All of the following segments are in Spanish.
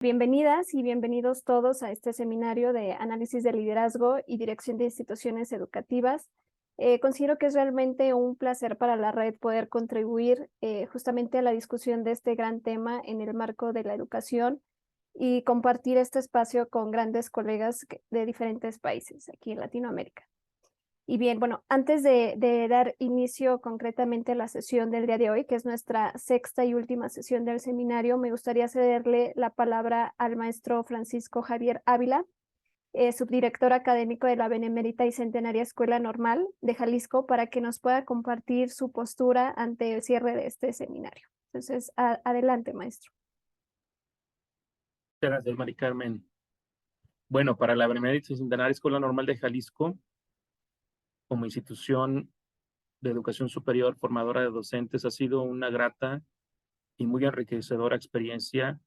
Bienvenidas y bienvenidos todos a este seminario de análisis de liderazgo y dirección de instituciones educativas. Considero que es realmente un placer para la red poder contribuir justamente a la discusión de este gran tema en el marco de la educación y compartir este espacio con grandes colegas de diferentes países aquí en Latinoamérica. Y bien, bueno, antes de dar inicio concretamente a la sesión del día de hoy, que es nuestra sexta y última sesión del seminario, me gustaría cederle la palabra al maestro Francisco Javier Ávila, subdirector académico de la Benemérita y Centenaria Escuela Normal de Jalisco, para que nos pueda compartir su postura ante el cierre de este seminario. Entonces, adelante, maestro. Muchas gracias, Mari Carmen. Bueno, para la Benemérita y Centenaria Escuela Normal de Jalisco, como institución de educación superior formadora de docentes, ha sido una grata y muy enriquecedora experiencia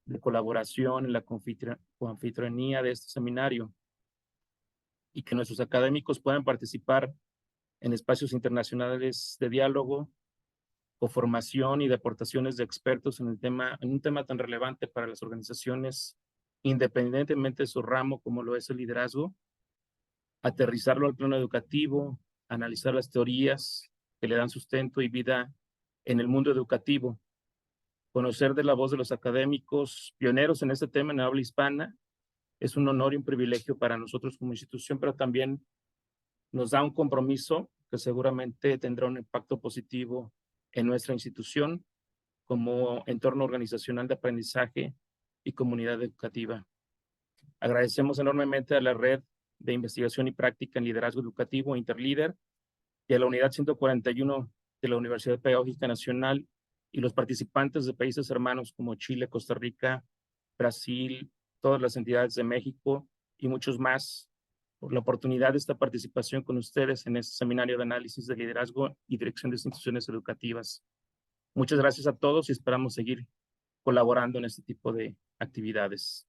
de colaboración en la coanfitrionía de este seminario y que nuestros académicos puedan participar en espacios internacionales de diálogo, coformación y de aportaciones de expertos en un tema tan relevante para las organizaciones, independientemente de su ramo, como lo es el liderazgo, aterrizarlo al plano educativo, analizar las teorías que le dan sustento y vida en el mundo educativo, conocer de la voz de los académicos pioneros en este tema en habla hispana. Es un honor y un privilegio para nosotros como institución, pero también nos da un compromiso que seguramente tendrá un impacto positivo en nuestra institución como entorno organizacional de aprendizaje y comunidad educativa. Agradecemos enormemente a la Red de Investigación y Práctica en Liderazgo Educativo, Interlíder, y a la Unidad 141 de la Universidad Pedagógica Nacional y los participantes de países hermanos como Chile, Costa Rica, Brasil, todas las entidades de México y muchos más, por la oportunidad de esta participación con ustedes en este seminario de análisis de liderazgo y dirección de instituciones educativas. Muchas gracias a todos y esperamos seguir colaborando en este tipo de actividades.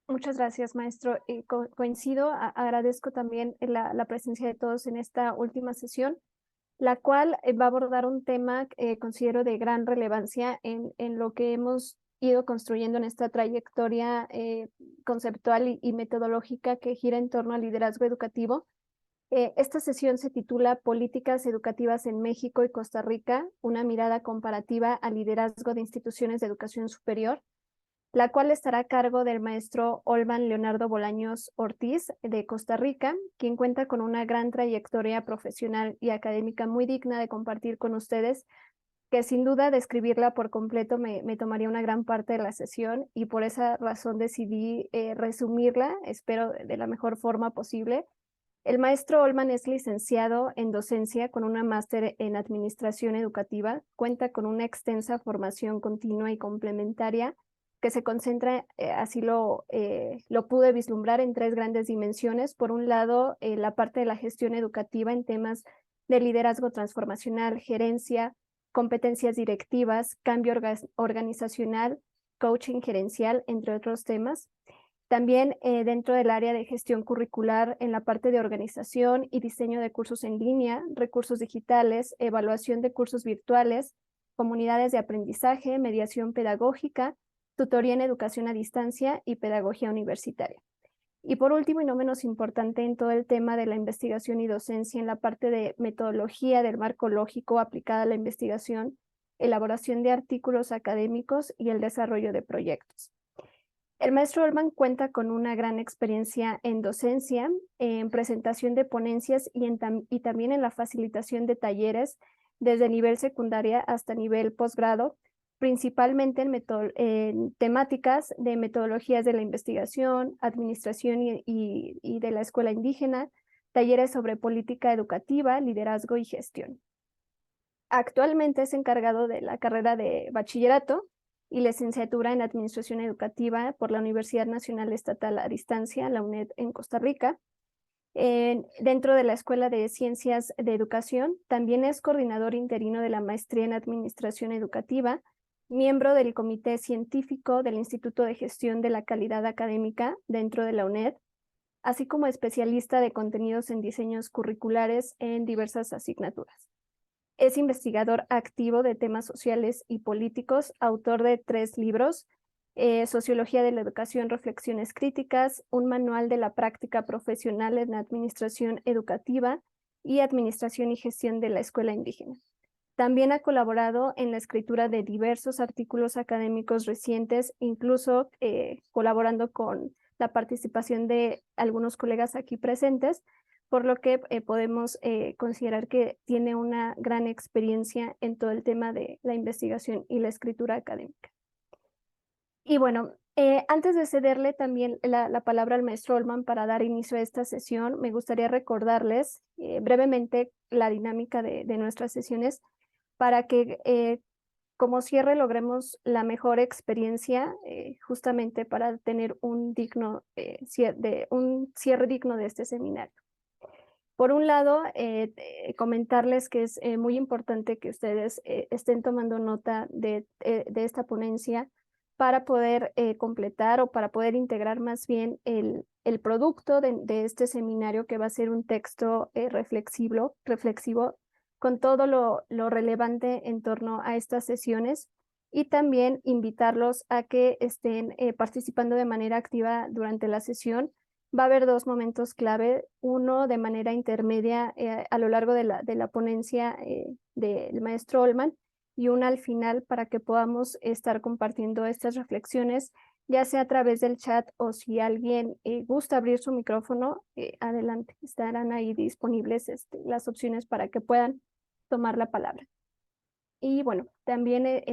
Muchas gracias, maestro. Coincido, agradezco también la presencia de todos en esta última sesión, la cual va a abordar un tema considero de gran relevancia en lo que hemos ido construyendo en esta trayectoria conceptual y metodológica que gira en torno al liderazgo educativo. Esta sesión se titula Políticas Educativas en México y Costa Rica, una mirada comparativa al liderazgo de instituciones de educación superior, la cual estará a cargo del maestro Olvan Leonardo Bolaños Ortiz de Costa Rica, quien cuenta con una gran trayectoria profesional y académica muy digna de compartir con ustedes, que sin duda describirla por completo me tomaría una gran parte de la sesión y por esa razón decidí resumirla, espero de la mejor forma posible. El maestro Olman es licenciado en docencia con una máster en administración educativa, cuenta con una extensa formación continua y complementaria que se concentra, así lo pude vislumbrar en tres grandes dimensiones. Por un lado, la parte de la gestión educativa en temas de liderazgo transformacional, gerencia, competencias directivas, cambio organizacional, coaching gerencial, entre otros temas. También dentro del área de gestión curricular en la parte de organización y diseño de cursos en línea, recursos digitales, evaluación de cursos virtuales, comunidades de aprendizaje, mediación pedagógica, tutoría en educación a distancia y pedagogía universitaria. Y por último, y no menos importante, en todo el tema de la investigación y docencia en la parte de metodología del marco lógico aplicada a la investigación, elaboración de artículos académicos y el desarrollo de proyectos. El maestro Olman cuenta con una gran experiencia en docencia, en presentación de ponencias y también en la facilitación de talleres desde nivel secundaria hasta nivel posgrado, principalmente en temáticas de metodologías de la investigación, administración y de la escuela indígena, talleres sobre política educativa, liderazgo y gestión. Actualmente es encargado de la carrera de bachillerato y licenciatura en Administración Educativa por la Universidad Nacional Estatal a Distancia, la UNED en Costa Rica. Dentro de la Escuela de Ciencias de Educación, también es coordinador interino de la Maestría en Administración Educativa, miembro del Comité Científico del Instituto de Gestión de la Calidad Académica dentro de la UNED, así como especialista de contenidos en diseños curriculares en diversas asignaturas. Es investigador activo de temas sociales y políticos, autor de 3 libros, Sociología de la Educación, Reflexiones Críticas, un manual de la práctica profesional en administración educativa y administración y gestión de la escuela indígena. También ha colaborado en la escritura de diversos artículos académicos recientes, incluso colaborando con la participación de algunos colegas aquí presentes, por lo que podemos considerar que tiene una gran experiencia en todo el tema de la investigación y la escritura académica. Y bueno, antes de cederle también la palabra al maestro Olman para dar inicio a esta sesión, me gustaría recordarles brevemente la dinámica de nuestras sesiones para que como cierre logremos la mejor experiencia justamente para tener un cierre digno de este seminario. Por un lado, comentarles que es muy importante que ustedes estén tomando nota de esta ponencia para poder completar o para poder integrar más bien el producto de este seminario, que va a ser un texto reflexivo con todo lo relevante en torno a estas sesiones, y también invitarlos a que estén participando de manera activa durante la sesión. Va a haber 2 momentos clave, uno de manera intermedia a lo largo de la ponencia del maestro Olman, y una al final para que podamos estar compartiendo estas reflexiones, ya sea a través del chat o si alguien gusta abrir su micrófono, adelante, estarán ahí disponibles las opciones para que puedan tomar la palabra. Y bueno, también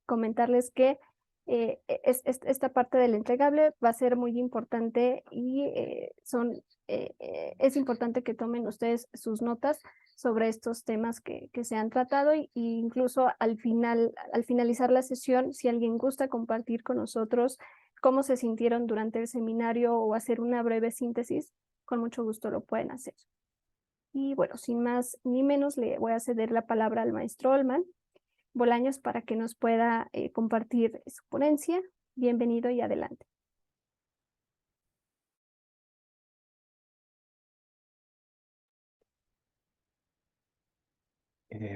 comentarles que esta parte del entregable va a ser muy importante y es importante que tomen ustedes sus notas sobre estos temas que se han tratado, y incluso al finalizar la sesión, si alguien gusta compartir con nosotros cómo se sintieron durante el seminario o hacer una breve síntesis, con mucho gusto lo pueden hacer. Y bueno, sin más ni menos, le voy a ceder la palabra al maestro Olman Bolaños para que nos pueda compartir su ponencia. Bienvenido y adelante.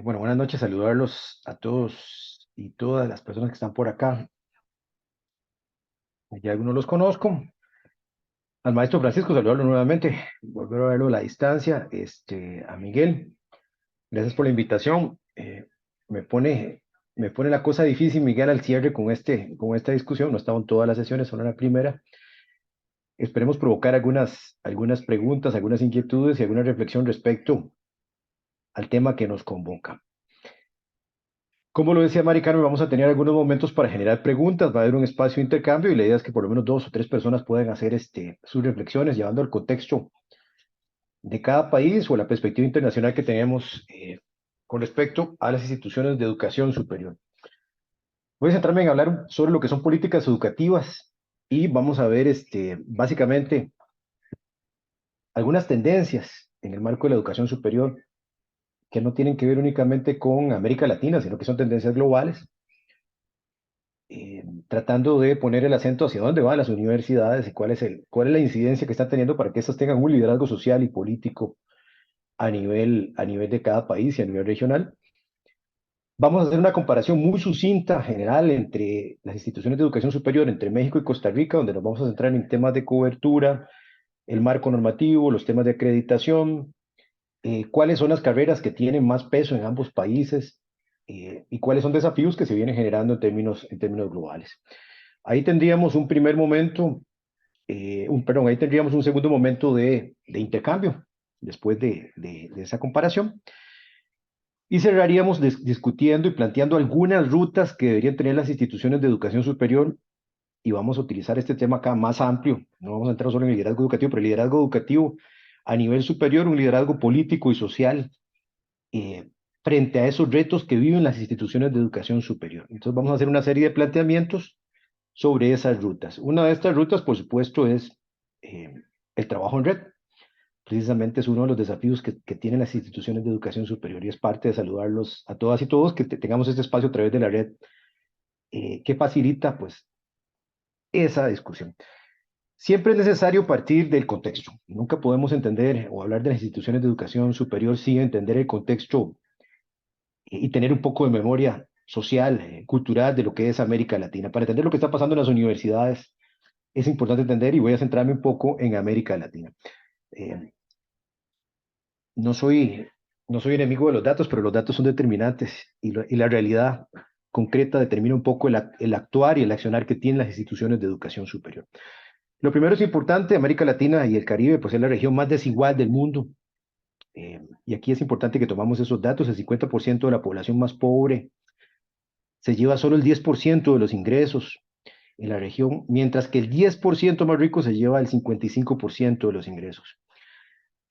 Bueno, buenas noches, saludarlos a todos y todas las personas que están por acá. Ya algunos los conozco. Al maestro Francisco, saludarlo nuevamente, volver a verlo a la distancia. A Miguel, gracias por la invitación. Me pone la cosa difícil, Miguel, al cierre con esta discusión. No estaba en todas las sesiones, solo en la primera. Esperemos provocar algunas preguntas, algunas inquietudes y alguna reflexión respecto al tema que nos convoca. Como lo decía Mari Carmen, vamos a tener algunos momentos para generar preguntas, va a haber un espacio de intercambio y la idea es que por lo menos 2 o 3 personas puedan hacer sus reflexiones llevando el contexto de cada país o la perspectiva internacional que tenemos con respecto a las instituciones de educación superior. Voy a centrarme en hablar sobre lo que son políticas educativas y vamos a ver básicamente algunas tendencias en el marco de la educación superior que no tienen que ver únicamente con América Latina, sino que son tendencias globales, tratando de poner el acento hacia dónde van las universidades y cuál es la incidencia que están teniendo para que estas tengan un liderazgo social y político a nivel de cada país y a nivel regional. Vamos a hacer una comparación muy sucinta, general, entre las instituciones de educación superior, entre México y Costa Rica, donde nos vamos a centrar en temas de cobertura, el marco normativo, los temas de acreditación, cuáles son las carreras que tienen más peso en ambos países y cuáles son desafíos que se vienen generando en términos globales. Ahí tendríamos un primer momento, ahí tendríamos un segundo momento de intercambio después de esa comparación. Y cerraríamos discutiendo y planteando algunas rutas que deberían tener las instituciones de educación superior, y vamos a utilizar este tema acá más amplio. No vamos a entrar solo en el liderazgo educativo, pero el liderazgo educativo a nivel superior, un liderazgo político y social frente a esos retos que viven las instituciones de educación superior. Entonces vamos a hacer una serie de planteamientos sobre esas rutas. Una de estas rutas, por supuesto, es el trabajo en red. Precisamente es uno de los desafíos que tienen las instituciones de educación superior, y es parte de saludarlos a todas y todos que tengamos este espacio a través de la red que facilita pues esa discusión. Siempre es necesario partir del contexto. Nunca podemos entender o hablar de las instituciones de educación superior sin entender el contexto y tener un poco de memoria social, cultural de lo que es América Latina. Para entender lo que está pasando en las universidades es importante entender, y voy a centrarme un poco en América Latina. Eh, no soy, no soy enemigo de los datos, pero los datos son determinantes y la realidad concreta determina un poco el actuar y el accionar que tienen las instituciones de educación superior. Lo primero es importante, América Latina y el Caribe, pues es la región más desigual del mundo. Y aquí es importante que tomamos esos datos. El 50% de la población más pobre se lleva solo el 10% de los ingresos en la región, mientras que el 10% más rico se lleva el 55% de los ingresos.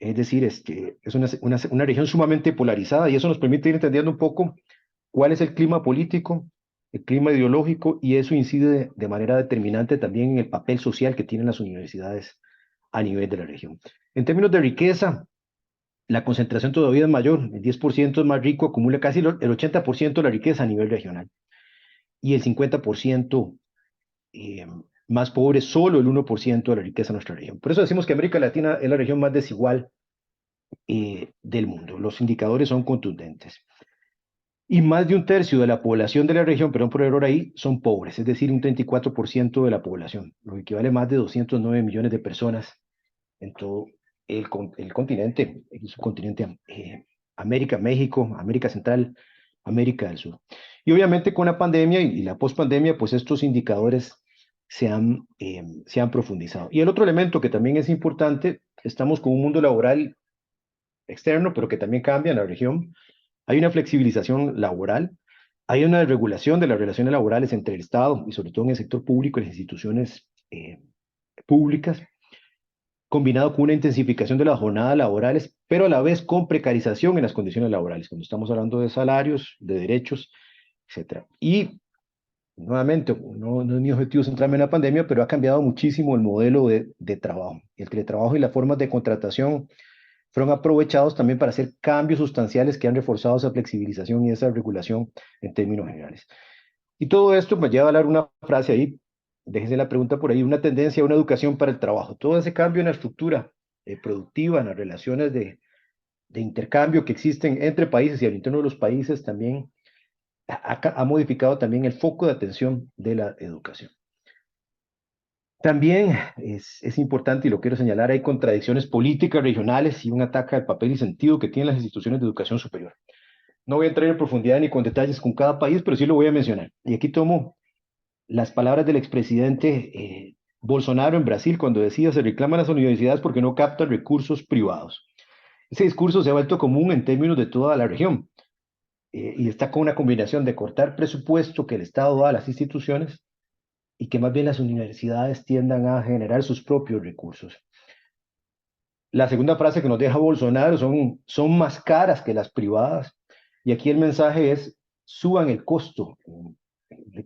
Es decir, es una región sumamente polarizada, y eso nos permite ir entendiendo un poco cuál es el clima político, el clima ideológico, y eso incide de manera determinante también en el papel social que tienen las universidades a nivel de la región. En términos de riqueza, la concentración todavía es mayor. El 10% es más rico, acumula casi el 80% de la riqueza a nivel regional, y el 50% más pobre, solo el 1% de la riqueza en nuestra región. Por eso decimos que América Latina es la región más desigual del mundo. Los indicadores son contundentes. Y más de un tercio de la población de la región, perdón por el error ahí, son pobres, es decir, un 34% de la población, lo que equivale a más de 209 millones de personas en todo el continente, el subcontinente América, México, América Central, América del Sur. Y obviamente con la pandemia y la pospandemia, pues estos indicadores se han profundizado. Y el otro elemento que también es importante, estamos con un mundo laboral externo, pero que también cambia en la región. Hay una flexibilización laboral, hay una desregulación de las relaciones laborales entre el Estado y sobre todo en el sector público y las instituciones públicas, combinado con una intensificación de las jornadas laborales, pero a la vez con precarización en las condiciones laborales, cuando estamos hablando de salarios, de derechos, etc. Y nuevamente, no es mi objetivo centrarme en la pandemia, pero ha cambiado muchísimo el modelo de trabajo. El teletrabajo y las formas de contratación fueron aprovechados también para hacer cambios sustanciales que han reforzado esa flexibilización y esa regulación en términos generales. Y todo esto me lleva a hablar una frase ahí, déjense la pregunta por ahí, una tendencia a una educación para el trabajo. Todo ese cambio en la estructura productiva, en las relaciones de intercambio que existen entre países y al interno de los países también ha modificado también el foco de atención de la educación. También es importante, y lo quiero señalar, hay contradicciones políticas regionales y un ataque al papel y sentido que tienen las instituciones de educación superior. No voy a entrar en profundidad ni con detalles con cada país, pero sí lo voy a mencionar. Y aquí tomo las palabras del expresidente Bolsonaro en Brasil cuando decía: se reclaman las universidades porque no captan recursos privados. Ese discurso se ha vuelto común en términos de toda la región y está con una combinación de cortar presupuesto que el Estado da a las instituciones y que más bien las universidades tiendan a generar sus propios recursos. La segunda frase que nos deja Bolsonaro son más caras que las privadas, y aquí el mensaje es: suban el costo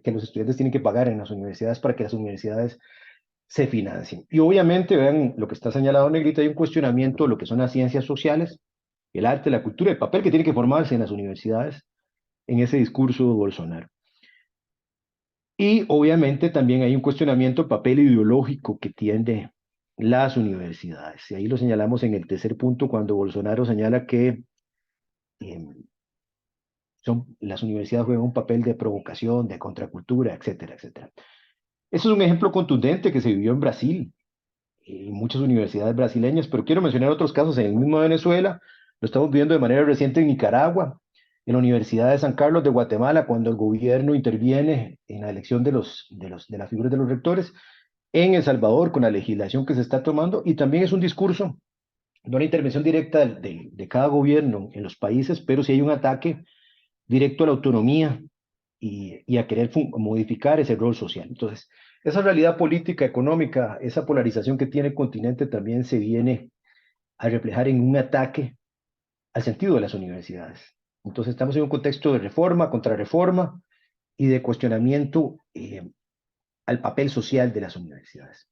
que los estudiantes tienen que pagar en las universidades para que las universidades se financien. Y obviamente, vean lo que está señalado en negrita, hay un cuestionamiento de lo que son las ciencias sociales, el arte, la cultura, el papel que tiene que formarse en las universidades en ese discurso de Bolsonaro. Y obviamente también hay un cuestionamiento del papel ideológico que tienen las universidades. Y ahí lo señalamos en el tercer punto, cuando Bolsonaro señala que las universidades juegan un papel de provocación, de contracultura, etcétera, etcétera. Eso es un ejemplo contundente que se vivió en Brasil, en muchas universidades brasileñas, pero quiero mencionar otros casos en el mismo Venezuela. Lo estamos viendo de manera reciente en Nicaragua, en la Universidad de San Carlos de Guatemala, cuando el gobierno interviene en la elección de las figuras de los rectores, en El Salvador con la legislación que se está tomando, y también es un discurso, no la intervención directa de cada gobierno en los países, pero sí hay un ataque directo a la autonomía y a querer modificar ese rol social. Entonces, esa realidad política, económica, esa polarización que tiene el continente también se viene a reflejar en un ataque al sentido de las universidades. Entonces, estamos en un contexto de reforma, contrarreforma y de cuestionamiento al papel social de las universidades.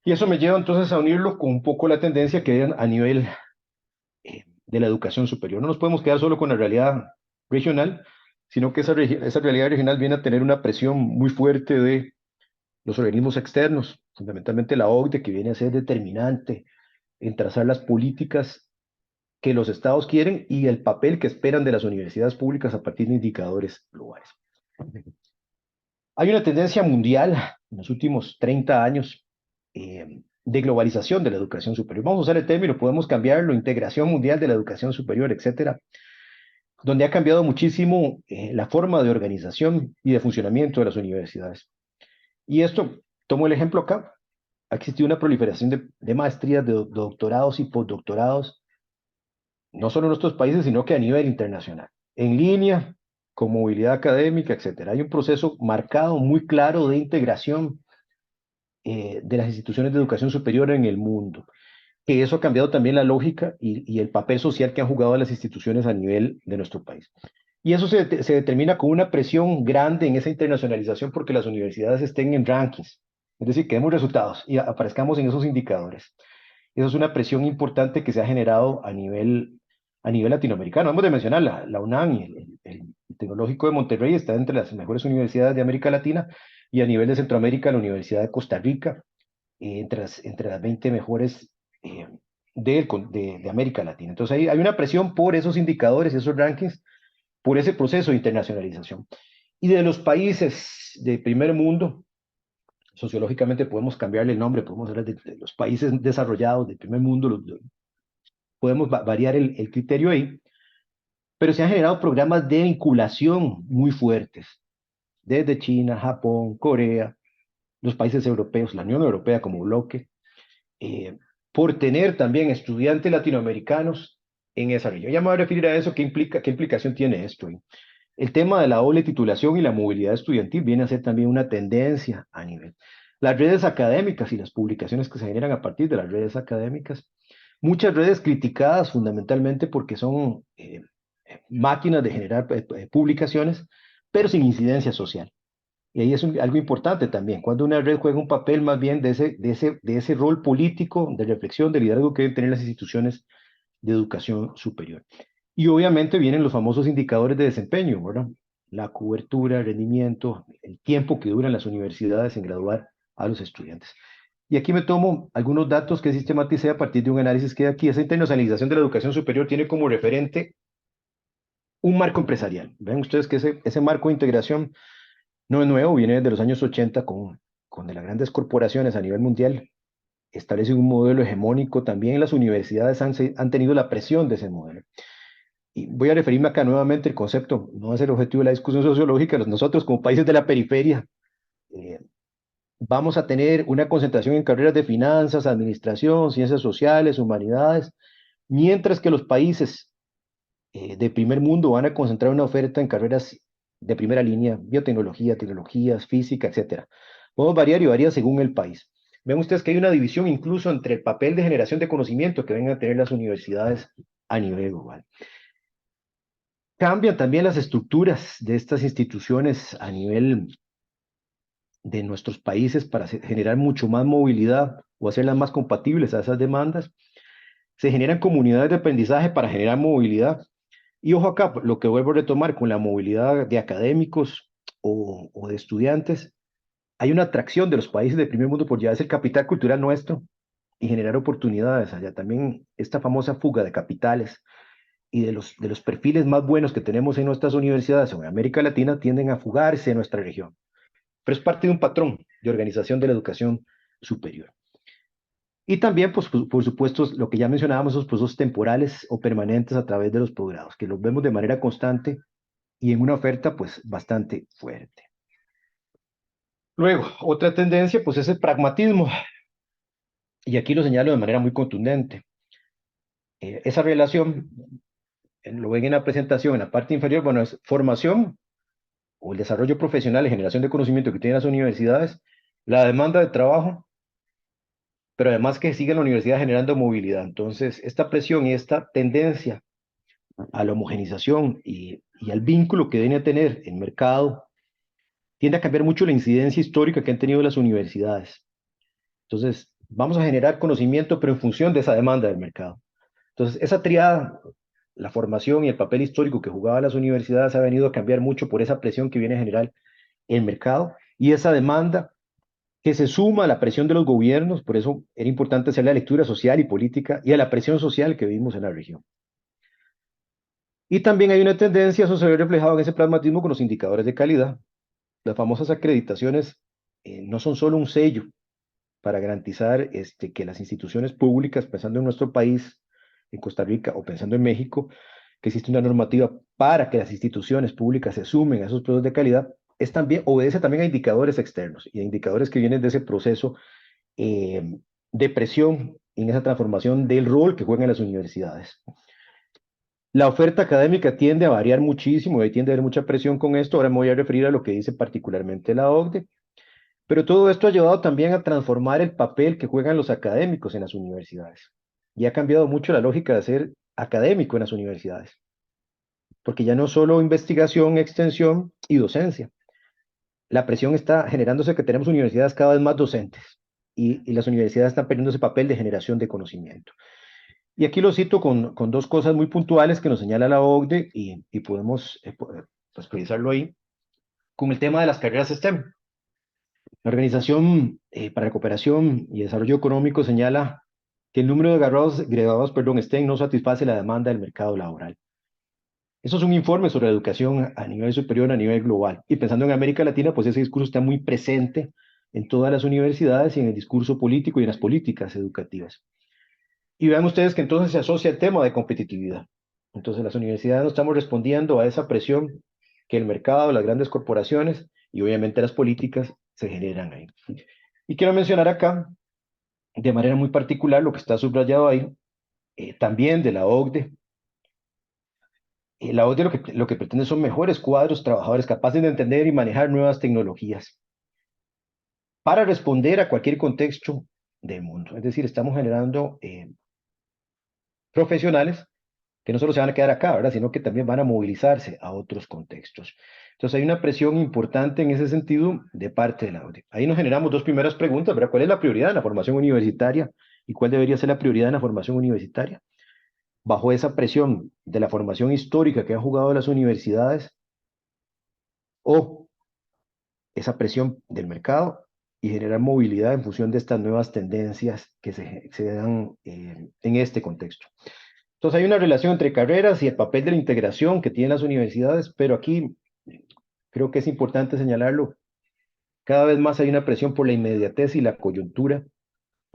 Y eso me lleva entonces a unirlo con un poco la tendencia que hay a nivel de la educación superior. No nos podemos quedar solo con la realidad regional, sino que esa realidad regional viene a tener una presión muy fuerte de los organismos externos, fundamentalmente la OCDE, que viene a ser determinante en trazar las políticas que los estados quieren y el papel que esperan de las universidades públicas a partir de indicadores globales. Hay una tendencia mundial en los últimos 30 años de globalización de la educación superior. Vamos a usar el término, podemos cambiarlo, integración mundial de la educación superior, etcétera, donde ha cambiado muchísimo la forma de organización y de funcionamiento de las universidades. Y esto, tomo el ejemplo acá, ha existido una proliferación de maestrías, de doctorados y postdoctorados, no solo en nuestros países, sino que a nivel internacional, en línea, con movilidad académica, etcétera. Hay un proceso marcado, muy claro de integración de las instituciones de educación superior en el mundo, que eso ha cambiado también la lógica y el papel social que han jugado las instituciones a nivel de nuestro país. Y eso se determina con una presión grande en esa internacionalización porque las universidades estén en rankings, es decir, que demos resultados y aparezcamos en esos indicadores. Eso es una presión importante que se ha generado a nivel latinoamericano. Hemos de mencionar la UNAM y el Tecnológico de Monterrey está entre las mejores universidades de América Latina, y a nivel de Centroamérica la Universidad de Costa Rica entre las 20 mejores de América Latina. Entonces hay una presión por esos indicadores, esos rankings, por ese proceso de internacionalización. Y de los países de primer mundo, sociológicamente podemos cambiarle el nombre, podemos hablar de los países desarrollados del primer mundo, podemos variar el criterio ahí, pero se han generado programas de vinculación muy fuertes, desde China, Japón, Corea, los países europeos, la Unión Europea como bloque, por tener también estudiantes latinoamericanos en esa región. Ya me voy a referir a eso, qué implicación tiene esto. El tema de la doble titulación y la movilidad estudiantil viene a ser también una tendencia a nivel. Las redes académicas y las publicaciones que se generan a partir de las redes académicas, muchas redes criticadas fundamentalmente porque son máquinas de generar publicaciones, pero sin incidencia social. Y ahí es algo importante también, cuando una red juega un papel más bien de ese rol político, de reflexión, de liderazgo que deben tener las instituciones de educación superior. Y obviamente vienen los famosos indicadores de desempeño, ¿verdad? La cobertura, el rendimiento, el tiempo que duran las universidades en graduar a los estudiantes. Y aquí me tomo algunos datos que sistematicé a partir de un análisis que hay aquí. Esa internacionalización de la educación superior tiene como referente un marco empresarial. Ven ustedes que ese marco de integración no es nuevo, viene desde los años 80 con de las grandes corporaciones a nivel mundial. Establece un modelo hegemónico. También las universidades han tenido la presión de ese modelo. Y voy a referirme acá nuevamente al concepto, no es el objetivo de la discusión sociológica, nosotros como países de la periferia vamos a tener una concentración en carreras de finanzas, administración, ciencias sociales, humanidades, mientras que los países de primer mundo van a concentrar una oferta en carreras de primera línea, biotecnología, tecnologías, física, etc. Podemos variar y varía según el país. Ven ustedes que hay una división incluso entre el papel de generación de conocimiento que vengan a tener las universidades a nivel global. Cambian también las estructuras de estas instituciones a nivel de nuestros países para generar mucho más movilidad o hacerlas más compatibles a esas demandas. Se generan comunidades de aprendizaje para generar movilidad. Y ojo acá, lo que vuelvo a retomar con la movilidad de académicos o de estudiantes, hay una atracción de los países del primer mundo por llevarse el capital cultural nuestro y generar oportunidades allá. También esta famosa fuga de capitales y de los perfiles más buenos que tenemos en nuestras universidades o en América Latina tienden a fugarse en nuestra región. Pero es parte de un patrón de organización de la educación superior. Y también, pues, por supuesto, lo que ya mencionábamos, esos procesos temporales o permanentes a través de los posgrados, que los vemos de manera constante y en una oferta, pues, bastante fuerte. Luego, otra tendencia, pues, es el pragmatismo. Y aquí lo señalo de manera muy contundente. Esa relación, lo ven en la presentación, en la parte inferior, bueno, es formación o el desarrollo profesional y generación de conocimiento que tienen las universidades, la demanda de trabajo, pero además que sigue la universidad generando movilidad. Entonces, esta presión y esta tendencia a la homogenización y al vínculo que viene a tener el mercado tiende a cambiar mucho la incidencia histórica que han tenido las universidades. Entonces, vamos a generar conocimiento, pero en función de esa demanda del mercado. Entonces, esa triada, la formación y el papel histórico que jugaban las universidades ha venido a cambiar mucho por esa presión que viene a generar el mercado y esa demanda que se suma a la presión de los gobiernos. Por eso era importante hacer la lectura social y política y a la presión social que vivimos en la región. Y también hay una tendencia, eso se ve reflejado en ese pragmatismo con los indicadores de calidad. Las famosas acreditaciones no son solo un sello para garantizar que las instituciones públicas, pensando en nuestro país, en Costa Rica o pensando en México, que existe una normativa para que las instituciones públicas se sumen a esos procesos de calidad, es también, obedece también a indicadores externos y a indicadores que vienen de ese proceso de presión en esa transformación del rol que juegan las universidades. La oferta académica tiende a variar muchísimo y tiende a haber mucha presión con esto. Ahora me voy a referir a lo que dice particularmente la OCDE. Pero todo esto ha llevado también a transformar el papel que juegan los académicos en las universidades. Y ha cambiado mucho la lógica de ser académico en las universidades. Porque ya no solo investigación, extensión y docencia. La presión está generándose que tenemos universidades cada vez más docentes. Y las universidades están perdiendo ese papel de generación de conocimiento. Y aquí lo cito con dos cosas muy puntuales que nos señala la OCDE y podemos pues, precisarlo ahí, con el tema de las carreras STEM. La Organización para la Cooperación y Desarrollo Económico señala que el número de graduados STEM no satisface la demanda del mercado laboral. Eso es un informe sobre educación a nivel superior, a nivel global. Y pensando en América Latina, pues ese discurso está muy presente en todas las universidades y en el discurso político y en las políticas educativas. Y vean ustedes que entonces se asocia el tema de competitividad. Entonces las universidades no estamos respondiendo a esa presión que el mercado, las grandes corporaciones y obviamente las políticas se generan ahí. Y quiero mencionar acá, de manera muy particular, lo que está subrayado ahí, también de la OCDE. La OCDE lo que pretende son mejores cuadros, trabajadores capaces de entender y manejar nuevas tecnologías para responder a cualquier contexto del mundo. Es decir, estamos generando profesionales que no solo se van a quedar acá, ¿verdad? Sino que también van a movilizarse a otros contextos. Entonces hay una presión importante en ese sentido de parte de la OCDE. Ahí nos generamos dos primeras preguntas, ¿verdad? ¿Cuál es la prioridad en la formación universitaria y cuál debería ser la prioridad en la formación universitaria? Bajo esa presión de la formación histórica que han jugado las universidades o esa presión del mercado y generar movilidad en función de estas nuevas tendencias que se dan en este contexto. Entonces hay una relación entre carreras y el papel de la integración que tienen las universidades, pero aquí creo que es importante señalarlo, cada vez más hay una presión por la inmediatez y la coyuntura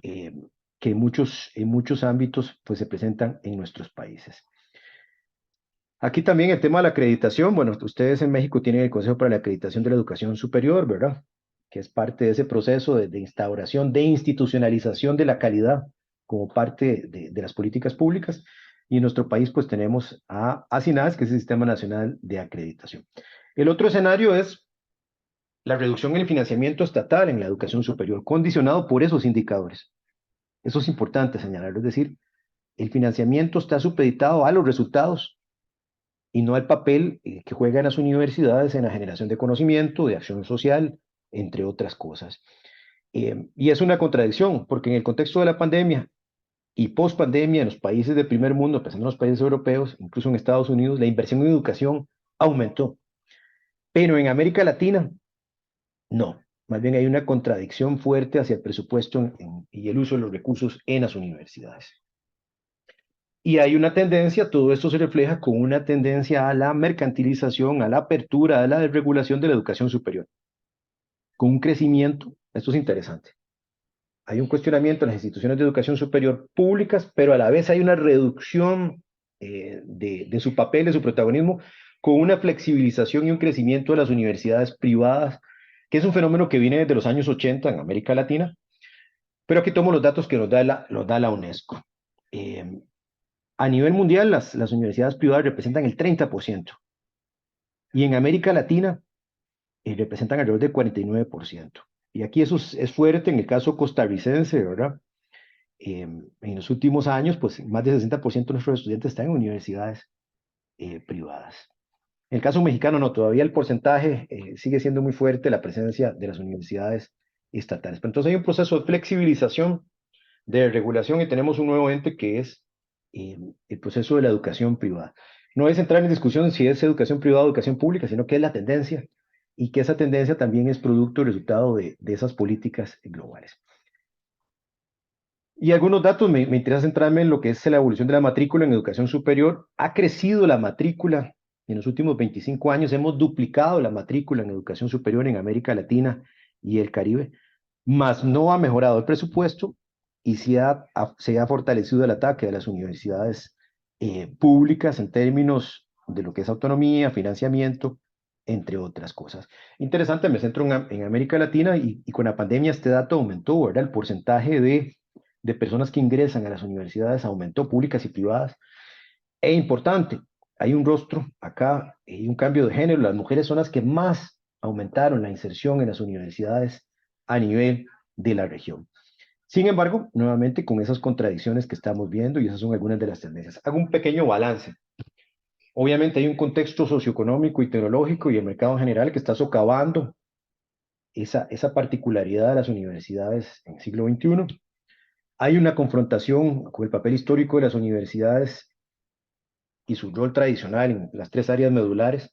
eh, que en muchos ámbitos pues, se presentan en nuestros países. Aquí también el tema de la acreditación, bueno, ustedes en México tienen el Consejo para la Acreditación de la Educación Superior, ¿verdad? Que es parte de ese proceso de instauración, de institucionalización de la calidad como parte de las políticas públicas. Y en nuestro país, pues tenemos a SINAS, que es el Sistema Nacional de Acreditación. El otro escenario es la reducción en el financiamiento estatal en la educación superior, condicionado por esos indicadores. Eso es importante señalarlo, es decir, el financiamiento está supeditado a los resultados y no al papel que juegan las universidades en la generación de conocimiento, de acción social, entre otras cosas. Y es una contradicción, porque en el contexto de la pandemia y post-pandemia en los países del primer mundo, pensando en los países europeos, incluso en Estados Unidos, la inversión en educación aumentó. Pero en América Latina, no. Más bien hay una contradicción fuerte hacia el presupuesto y el uso de los recursos en las universidades. Y hay una tendencia, todo esto se refleja con una tendencia a la mercantilización, a la apertura, a la desregulación de la educación superior. Con un crecimiento, esto es interesante. Hay un cuestionamiento en las instituciones de educación superior públicas, pero a la vez hay una reducción de su papel, de su protagonismo, con una flexibilización y un crecimiento de las universidades privadas, que es un fenómeno que viene desde los años 80 en América Latina, pero aquí tomo los datos que nos da la UNESCO. A nivel mundial, las universidades privadas representan el 30%, y en América Latina representan alrededor del 49%. Y aquí eso es fuerte en el caso costarricense, ¿verdad? En los últimos años, pues más del 60% de nuestros estudiantes están en universidades privadas. En el caso mexicano, no, todavía el porcentaje sigue siendo muy fuerte la presencia de las universidades estatales. Pero entonces hay un proceso de flexibilización, de regulación, y tenemos un nuevo ente que es el proceso de la educación privada. No es entrar en discusión si es educación privada o educación pública, sino que es la tendencia y que esa tendencia también es producto y resultado de esas políticas globales. Y algunos datos, me interesa centrarme en lo que es la evolución de la matrícula en educación superior. Ha crecido la matrícula en los últimos 25 años, hemos duplicado la matrícula en educación superior en América Latina y el Caribe, mas no ha mejorado el presupuesto y se ha fortalecido el ataque de las universidades públicas en términos de lo que es autonomía, financiamiento, entre otras cosas. Interesante, me centro en América Latina y con la pandemia este dato aumentó, ¿verdad? El porcentaje de personas que ingresan a las universidades aumentó, públicas y privadas. E importante, hay un rostro acá y un cambio de género. Las mujeres son las que más aumentaron la inserción en las universidades a nivel de la región. Sin embargo, nuevamente con esas contradicciones que estamos viendo, y esas son algunas de las tendencias. Hago un pequeño balance. Obviamente hay un contexto socioeconómico y tecnológico y el mercado en general que está socavando esa particularidad de las universidades en el siglo XXI. Hay una confrontación con el papel histórico de las universidades y su rol tradicional en las tres áreas medulares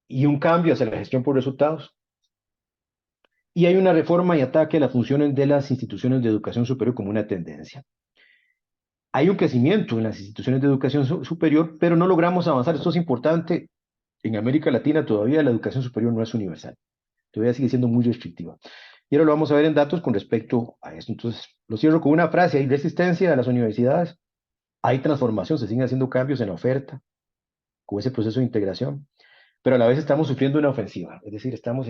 y un cambio hacia la gestión por resultados. Y hay una reforma y ataque a las funciones de las instituciones de educación superior como una tendencia. Hay un crecimiento en las instituciones de educación superior, pero no logramos avanzar. Esto es importante. En América Latina todavía la educación superior no es universal. Todavía sigue siendo muy restrictiva. Y ahora lo vamos a ver en datos con respecto a esto. Entonces, lo cierro con una frase. Hay resistencia a las universidades, hay transformación, se siguen haciendo cambios en la oferta, con ese proceso de integración, pero a la vez estamos sufriendo una ofensiva, es decir, estamos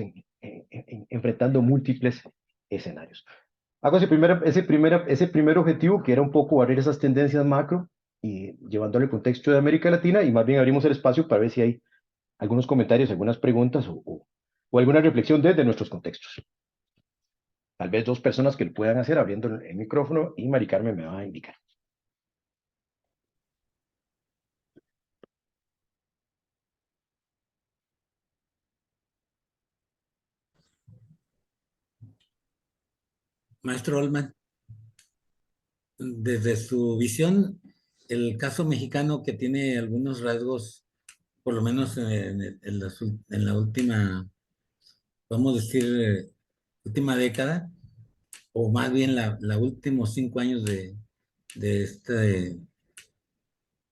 enfrentando múltiples escenarios. Hago ese primer objetivo, que era un poco abrir esas tendencias macro y llevándole el contexto de América Latina, y más bien abrimos el espacio para ver si hay algunos comentarios, algunas preguntas o alguna reflexión desde nuestros contextos. Tal vez dos personas que lo puedan hacer abriendo el micrófono y Mari Carmen me va a indicar. Maestro Olman, desde su visión, el caso mexicano que tiene algunos rasgos, por lo menos en la última, vamos a decir, última década, o más bien la últimos 5 años de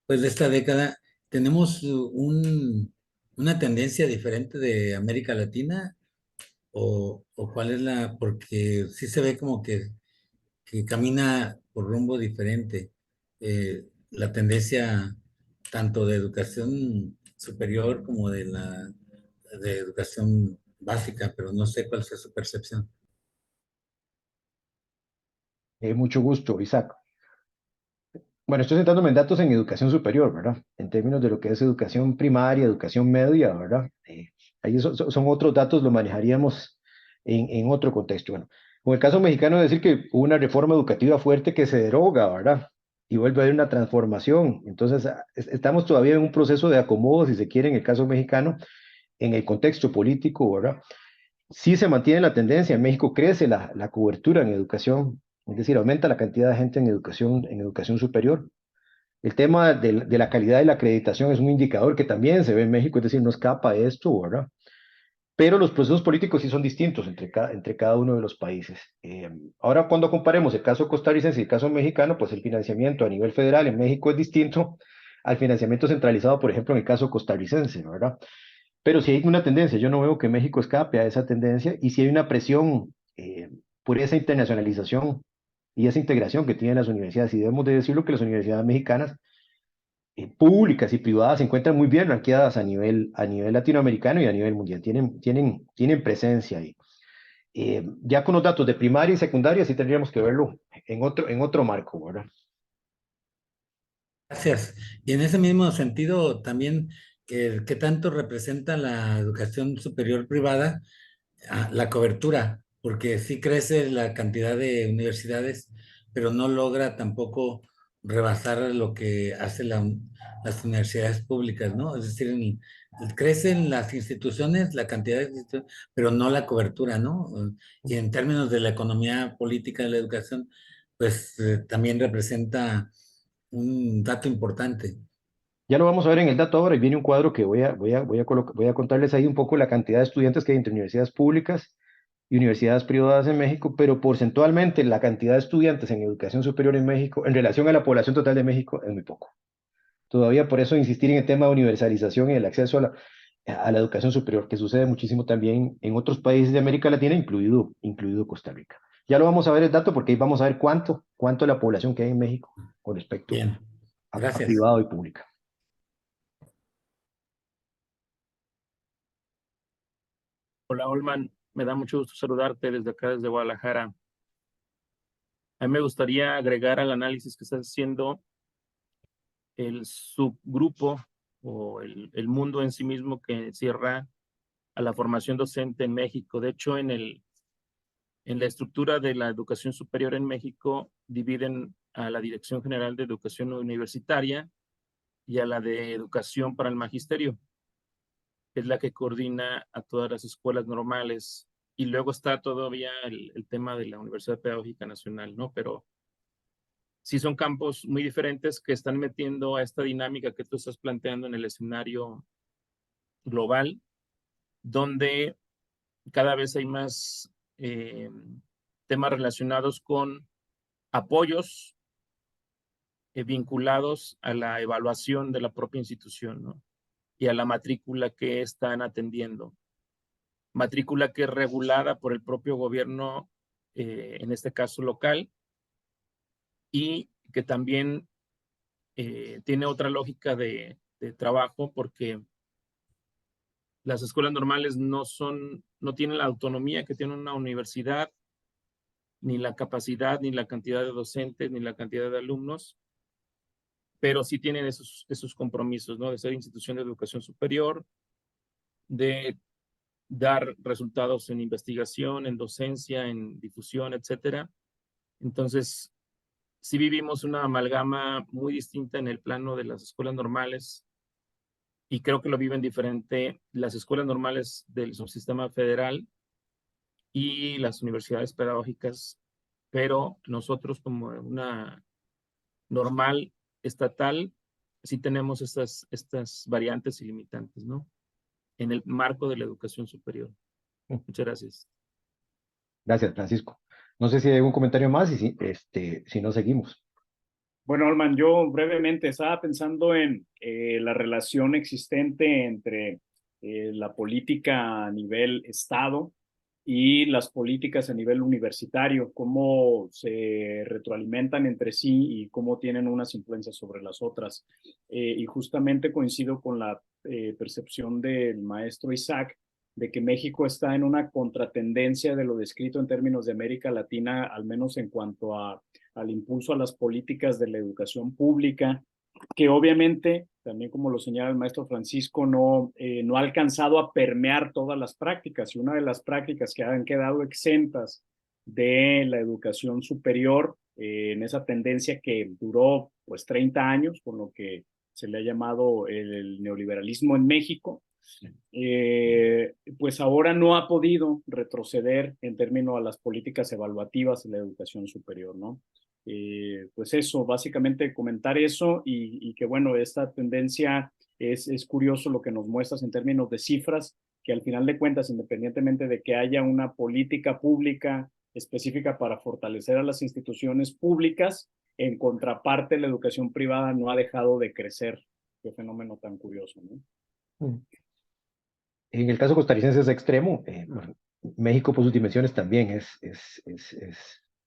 pues de esta década, tenemos una tendencia diferente de América Latina, o cuál es porque sí se ve como que camina por rumbo diferente. La tendencia tanto de educación superior como de educación básica, pero no sé cuál sea su percepción. Mucho gusto, Isaac. Bueno, estoy centrándome en datos en educación superior, ¿verdad? En términos de lo que es educación primaria, educación media, ¿verdad? Ahí son otros datos, lo manejaríamos en otro contexto. Bueno, con el caso mexicano, decir que hubo una reforma educativa fuerte que se deroga, ¿verdad? Y vuelve a haber una transformación. Entonces, estamos todavía en un proceso de acomodo, si se quiere, en el caso mexicano, en el contexto político, ¿verdad? Sí se mantiene la tendencia, en México crece la cobertura en educación, es decir, aumenta la cantidad de gente en educación superior. El tema de la calidad de la acreditación es un indicador que también se ve en México, es decir, no escapa de esto, ¿verdad? Pero los procesos políticos sí son distintos entre cada uno de los países. Ahora, cuando comparemos el caso costarricense y el caso mexicano, pues el financiamiento a nivel federal en México es distinto al financiamiento centralizado, por ejemplo, en el caso costarricense, ¿verdad? Pero si hay una tendencia, yo no veo que México escape a esa tendencia y si hay una presión por esa internacionalización y esa integración que tienen las universidades. Y debemos de decirlo que las universidades mexicanas, públicas y privadas, se encuentran muy bien ranqueadas a nivel latinoamericano y a nivel mundial. Tienen presencia ahí. Ya con los datos de primaria y secundaria sí tendríamos que verlo en otro marco, ¿verdad? Gracias. Y en ese mismo sentido, también, ¿qué tanto representa la educación superior privada la cobertura? Porque sí crece la cantidad de universidades, pero no logra tampoco rebasar lo que hacen las universidades públicas, ¿no? Es decir, crecen las instituciones, la cantidad de instituciones, pero no la cobertura, ¿no? Y en términos de la economía política de la educación, pues también representa un dato importante. Ya lo vamos a ver en el dato ahora y viene un cuadro que voy a contarles ahí un poco la cantidad de estudiantes que hay entre universidades públicas y universidades privadas en México, pero porcentualmente la cantidad de estudiantes en educación superior en México en relación a la población total de México es muy poco. Todavía por eso insistir en el tema de universalización y el acceso a la educación superior, que sucede muchísimo también en otros países de América Latina, incluido Costa Rica. Ya lo vamos a ver el dato porque ahí vamos a ver cuánto de la población que hay en México con respecto Bien, a gracias. privado y pública. Hola, Olman. Me da mucho gusto saludarte desde acá, desde Guadalajara. A mí me gustaría agregar al análisis que estás haciendo el subgrupo o el mundo en sí mismo que encierra a la formación docente en México. De hecho, en la estructura de la educación superior en México dividen a la Dirección General de Educación Universitaria y a la de Educación para el Magisterio, que es la que coordina a todas las escuelas normales. Y luego está todavía el tema de la Universidad Pedagógica Nacional, ¿no? Pero sí son campos muy diferentes que están metiendo a esta dinámica que tú estás planteando en el escenario global, donde cada vez hay más temas relacionados con apoyos vinculados a la evaluación de la propia institución, ¿no? Y a la matrícula que están atendiendo. Matrícula que es regulada por el propio gobierno, en este caso local, y que también tiene otra lógica de trabajo porque las escuelas normales no tienen la autonomía que tiene una universidad, ni la capacidad, ni la cantidad de docentes, ni la cantidad de alumnos, pero sí tienen esos compromisos, ¿no? De ser institución de educación superior, de dar resultados en investigación, en docencia, en difusión, etcétera. Entonces, sí vivimos una amalgama muy distinta en el plano de las escuelas normales y creo que lo viven diferente las escuelas normales del subsistema federal y las universidades pedagógicas, pero nosotros como una normal estatal sí tenemos estas variantes y limitantes, ¿no? En el marco de la educación superior. Muchas gracias. Gracias, Francisco. No sé si hay algún comentario más y si no seguimos. Bueno, Olman, yo brevemente estaba pensando en la relación existente entre la política a nivel Estado y las políticas a nivel universitario, cómo se retroalimentan entre sí y cómo tienen unas influencias sobre las otras. Y justamente coincido con la percepción del maestro Isaac de que México está en una contratendencia de lo descrito en términos de América Latina, al menos en cuanto al impulso a las políticas de la educación pública, que obviamente, también como lo señala el maestro Francisco, no ha alcanzado a permear todas las prácticas. Y una de las prácticas que han quedado exentas de la educación superior, en esa tendencia que duró pues 30 años, con lo que se le ha llamado el neoliberalismo en México, pues ahora no ha podido retroceder en términos a las políticas evaluativas en la educación superior, ¿no? Pues eso, básicamente comentar eso y que bueno, esta tendencia es curioso lo que nos muestras en términos de cifras, que al final de cuentas, independientemente de que haya una política pública específica para fortalecer a las instituciones públicas, en contraparte la educación privada no ha dejado de crecer. Qué fenómeno tan curioso, ¿no? En el caso costarricense es extremo. Bueno, México por sus dimensiones también es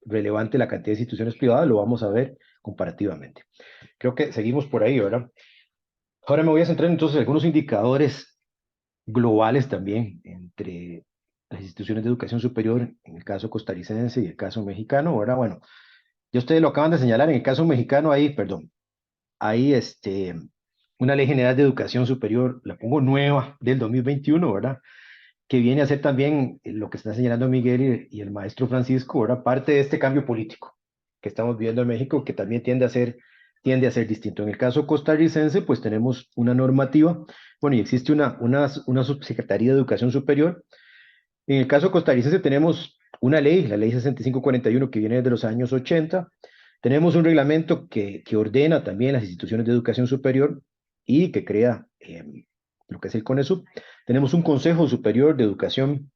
relevante la cantidad de instituciones privadas, lo vamos a ver comparativamente. Creo que seguimos por ahí, ¿verdad? Ahora me voy a centrar entonces en algunos indicadores globales también entre las instituciones de educación superior, en el caso costarricense y el caso mexicano. Ahora, bueno, ya ustedes lo acaban de señalar, en el caso mexicano hay una ley general de educación superior, la pongo nueva, del 2021, ¿verdad? Que viene a ser también lo que está señalando Miguel y el maestro Francisco, ¿verdad? Parte de este cambio político que estamos viviendo en México, que también tiende a ser distinto. En el caso costarricense, pues tenemos una normativa, bueno, y existe una subsecretaría de Educación Superior. En el caso costarricense tenemos una ley, la ley 6541, que viene desde los años 80. Tenemos un reglamento que ordena también las instituciones de educación superior y que crea lo que es el CONESUB. Tenemos un Consejo Superior de Educación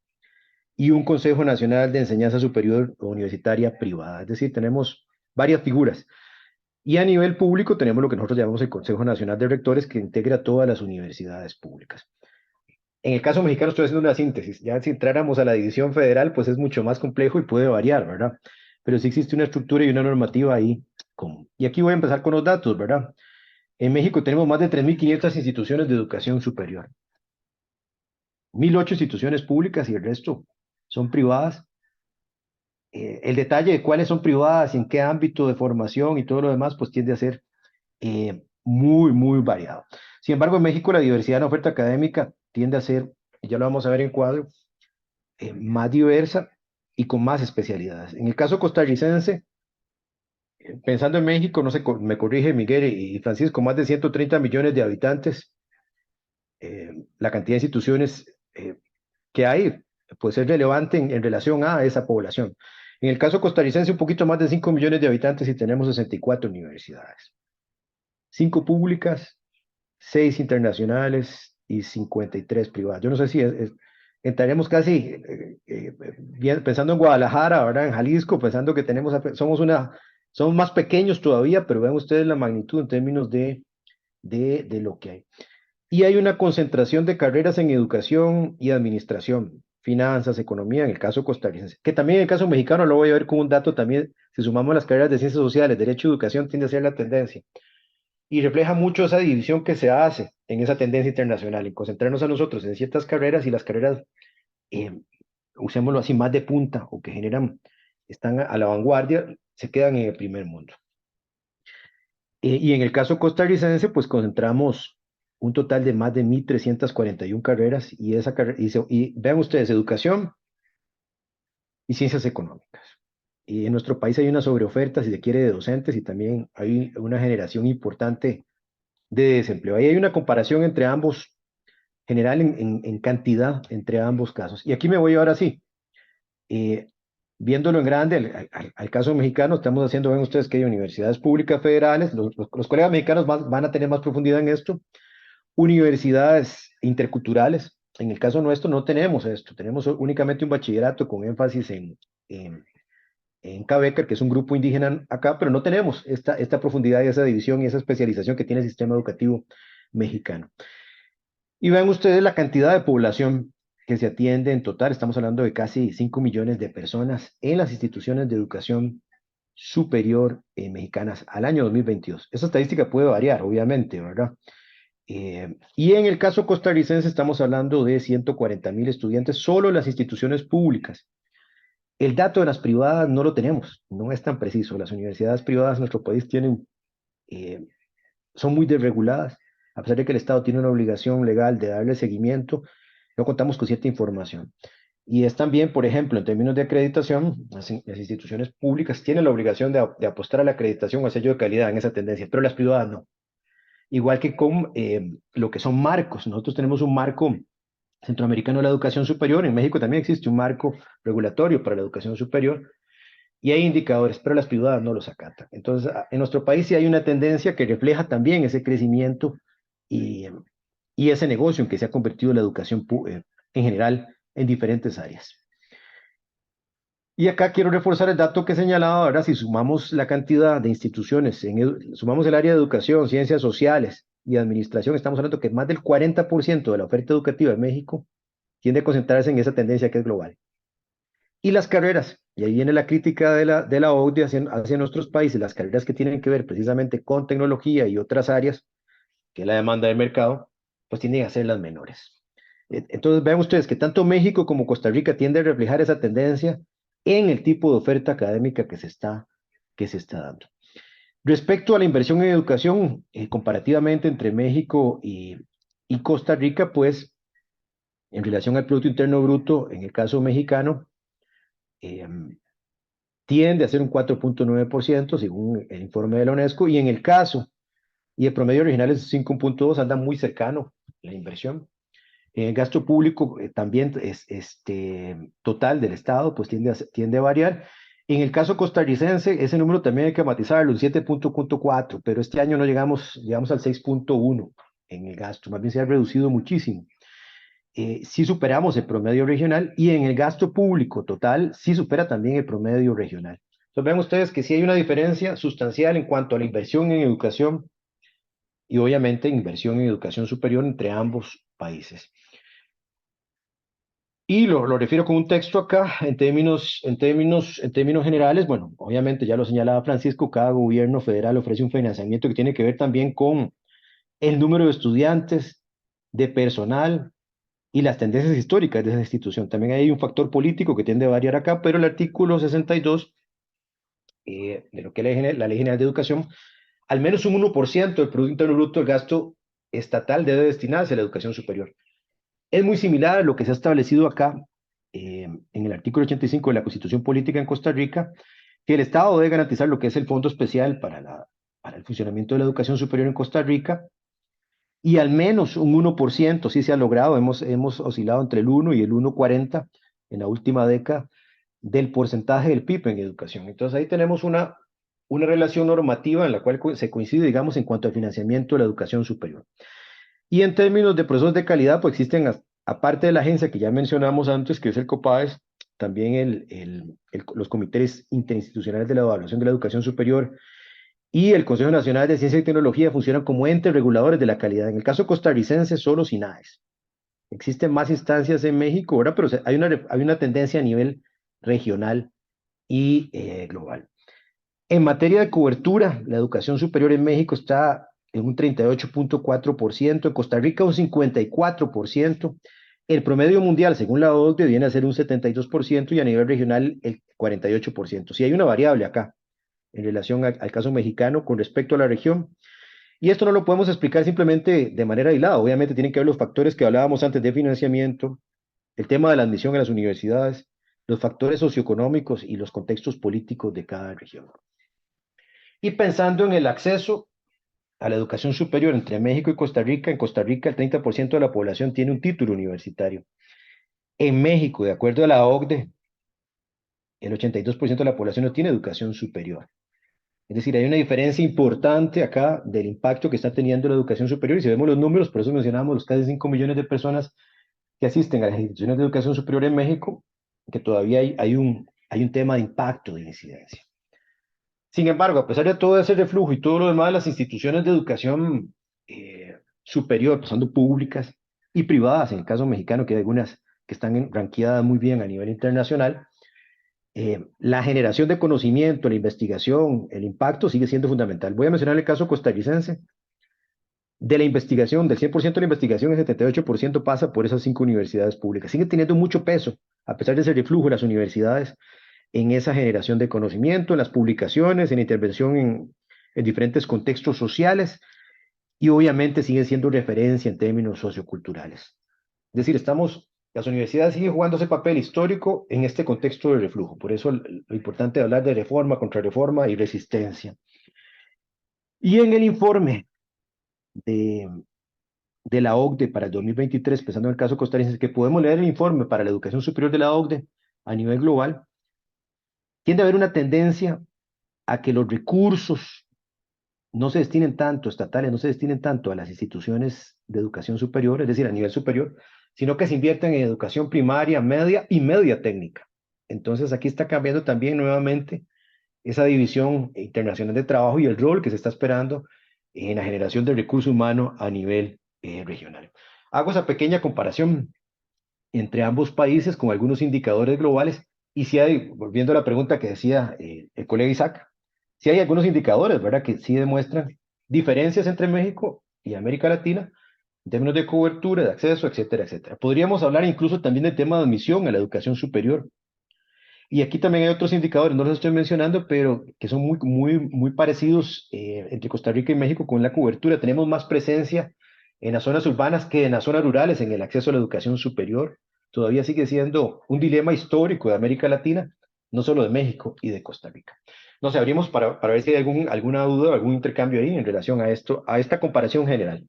y un Consejo Nacional de Enseñanza Superior Universitaria Privada. Es decir, tenemos varias figuras. Y a nivel público tenemos lo que nosotros llamamos el Consejo Nacional de Rectores, que integra todas las universidades públicas. En el caso mexicano estoy haciendo una síntesis. Ya si entráramos a la división federal, pues es mucho más complejo y puede variar, ¿verdad? Pero sí existe una estructura y una normativa ahí común. Y aquí voy a empezar con los datos, ¿verdad? En México tenemos más de 3.500 instituciones de educación superior. 1.008 instituciones públicas y el resto son privadas. El detalle de cuáles son privadas, en qué ámbito de formación y todo lo demás, pues tiende a ser muy, muy variado. Sin embargo, en México la diversidad en la oferta académica tiende a ser, ya lo vamos a ver en cuadro, más diversa y con más especialidades. En el caso costarricense, pensando en México, no sé, me corrige Miguel y Francisco, más de 130 millones de habitantes, la cantidad de instituciones que hay, pues es relevante en relación a esa población. En el caso costarricense, un poquito más de 5 millones de habitantes y tenemos 64 universidades. 5 públicas, 6 internacionales y 53 privadas. Yo no sé si entraremos casi pensando en Guadalajara, ¿verdad? En Jalisco, pensando que somos más pequeños todavía, pero vean ustedes la magnitud en términos de lo que hay. Y hay una concentración de carreras en educación y administración, finanzas, economía, en el caso costarricense, que también en el caso mexicano lo voy a ver con un dato también, si sumamos las carreras de ciencias sociales, derecho y educación, tiende a ser la tendencia. Y refleja mucho esa división que se hace en esa tendencia internacional, y concentrarnos a nosotros en ciertas carreras y las carreras, usémoslo así, más de punta o que están a la vanguardia, se quedan en el primer mundo. Y en el caso costarricense, pues concentramos un total de más de 1.341 carreras y vean ustedes, educación y ciencias económicas. Y en nuestro país hay una sobreoferta, si se quiere, de docentes y también hay una generación importante de desempleo. Ahí hay una comparación entre ambos, general en cantidad entre ambos casos. Y aquí me voy ahora sí, viéndolo en grande, al caso mexicano, estamos haciendo, ven ustedes que hay universidades públicas federales, los colegas mexicanos van a tener más profundidad en esto, universidades interculturales. En el caso nuestro no tenemos esto, tenemos únicamente un bachillerato con énfasis en Cabecar, que es un grupo indígena acá, pero no tenemos esta profundidad y esa división y esa especialización que tiene el sistema educativo mexicano. Y ven ustedes la cantidad de población que se atiende en total, estamos hablando de casi 5 millones de personas en las instituciones de educación superior mexicanas al año 2022. Esa estadística puede variar, obviamente, ¿verdad? Y en el caso costarricense estamos hablando de 140,000 estudiantes, solo en las instituciones públicas. El dato de las privadas no lo tenemos, no es tan preciso. Las universidades privadas en nuestro país son muy desreguladas, a pesar de que el Estado tiene una obligación legal de darle seguimiento, no contamos con cierta información. Y es también, por ejemplo, en términos de acreditación, las instituciones públicas tienen la obligación de apostar a la acreditación o al sello de calidad en esa tendencia, pero las privadas no. Igual que con lo que son marcos. Nosotros tenemos un marco centroamericano de la educación superior. En México también existe un marco regulatorio para la educación superior y hay indicadores, pero las privadas no los acatan. Entonces, en nuestro país sí hay una tendencia que refleja también ese crecimiento y ese negocio en que se ha convertido la educación en general en diferentes áreas. Y acá quiero reforzar el dato que señalaba, ahora si sumamos la cantidad de instituciones, sumamos el área de educación, ciencias sociales y administración, estamos hablando que más del 40% de la oferta educativa en México tiende a concentrarse en esa tendencia que es global. Y las carreras, y ahí viene la crítica de la OCDE hacia nuestros países, las carreras que tienen que ver precisamente con tecnología y otras áreas, que es la demanda del mercado, pues tienden a ser las menores. Entonces vean ustedes que tanto México como Costa Rica tienden a reflejar esa tendencia en el tipo de oferta académica que se está dando. Respecto a la inversión en educación, comparativamente entre México y Costa Rica, pues en relación al Producto Interno Bruto, en el caso mexicano, tiende a ser un 4.9% según el informe de la UNESCO, y en el caso, y el promedio original es 5.2, anda muy cercano la inversión. El gasto público también total del Estado, pues tiende a variar. En el caso costarricense, ese número también hay que matizarlo, un 7.4, pero este año no llegamos al 6.1 en el gasto, más bien se ha reducido muchísimo. sí superamos el promedio regional, y en el gasto público total sí supera también el promedio regional. Entonces vean ustedes que sí hay una diferencia sustancial en cuanto a la inversión en educación y obviamente inversión en educación superior entre ambos países. Y lo refiero con un texto acá, en términos generales. Bueno, obviamente ya lo señalaba Francisco, cada gobierno federal ofrece un financiamiento que tiene que ver también con el número de estudiantes, de personal y las tendencias históricas de esa institución. También hay un factor político que tiende a variar acá, pero el artículo 62 de lo que es la Ley General de Educación, al menos un 1% del Producto Interno Bruto del gasto estatal debe destinarse a la educación superior. Es muy similar a lo que se ha establecido acá en el artículo 85 de la Constitución Política en Costa Rica, que el Estado debe garantizar lo que es el Fondo Especial para el funcionamiento de la educación superior en Costa Rica, y al menos un 1% sí se ha logrado. Hemos oscilado entre el 1 y el 1,40 en la última década del porcentaje del PIB en educación. Entonces ahí tenemos una relación normativa en la cual se coincide, digamos, en cuanto al financiamiento de la educación superior. Y en términos de procesos de calidad, pues existen, aparte de la agencia que ya mencionamos antes, que es el COPAES, también los comités interinstitucionales de la evaluación de la educación superior y el Consejo Nacional de Ciencia y Tecnología funcionan como entes reguladores de la calidad. En el caso costarricense, solo SINAES. Existen más instancias en México ahora, pero hay una tendencia a nivel regional y global. En materia de cobertura, la educación superior en México está en un 38,4%, en Costa Rica un 54%, el promedio mundial, según la OCDE, viene a ser un 72%, y a nivel regional el 48%. Sí hay una variable acá en relación al caso mexicano con respecto a la región, y esto no lo podemos explicar simplemente de manera aislada. Obviamente tienen que ver los factores que hablábamos antes de financiamiento, el tema de la admisión a las universidades, los factores socioeconómicos y los contextos políticos de cada región. Y pensando en el acceso a la educación superior entre México y Costa Rica, en Costa Rica el 30% de la población tiene un título universitario. En México, de acuerdo a la OCDE, el 82% de la población no tiene educación superior. Es decir, hay una diferencia importante acá del impacto que está teniendo la educación superior, y si vemos los números, por eso mencionamos los casi 5 millones de personas que asisten a las instituciones de educación superior en México, que todavía hay un tema de impacto, de incidencia. Sin embargo, a pesar de todo ese reflujo y todo lo demás, las instituciones de educación superior, pasando públicas y privadas, en el caso mexicano, que hay algunas que están ranqueadas muy bien a nivel internacional, la generación de conocimiento, la investigación, el impacto sigue siendo fundamental. Voy a mencionar el caso costarricense. De la investigación, del 100% de la investigación, el 78% pasa por esas 5 universidades públicas. Sigue teniendo mucho peso, a pesar de ese reflujo de las universidades, en esa generación de conocimiento, en las publicaciones, en intervención en diferentes contextos sociales, y obviamente sigue siendo referencia en términos socioculturales. Es decir, las universidades siguen jugando ese papel histórico en este contexto de reflujo. Por eso lo importante de hablar de reforma, contrarreforma y resistencia. Y en el informe de, de la OCDE para el 2023, pensando en el caso costarricense, que podemos leer el informe para la educación superior de la OCDE a nivel global, tiende a haber una tendencia a que los recursos no se destinen tanto, estatales, no se destinen tanto a las instituciones de educación superior, es decir, a nivel superior, sino que se inviertan en educación primaria, media y media técnica. Entonces aquí está cambiando también nuevamente esa división internacional de trabajo y el rol que se está esperando en la generación de recursos humanos a nivel regional. Hago esa pequeña comparación entre ambos países con algunos indicadores globales, y si hay, volviendo a la pregunta que decía el colega Isaac, si hay algunos indicadores, ¿verdad?, que sí demuestran diferencias entre México y América Latina en términos de cobertura, de acceso, etcétera, etcétera. Podríamos hablar incluso también del tema de admisión a la educación superior. Y aquí también hay otros indicadores, no los estoy mencionando, pero que son muy, muy, muy parecidos entre Costa Rica y México con la cobertura. Tenemos más presencia en las zonas urbanas que en las zonas rurales en el acceso a la educación superior. Todavía sigue siendo un dilema histórico de América Latina, no solo de México y de Costa Rica. No sé, abrimos para ver si hay alguna duda o algún intercambio ahí en relación a esto, a esta comparación general.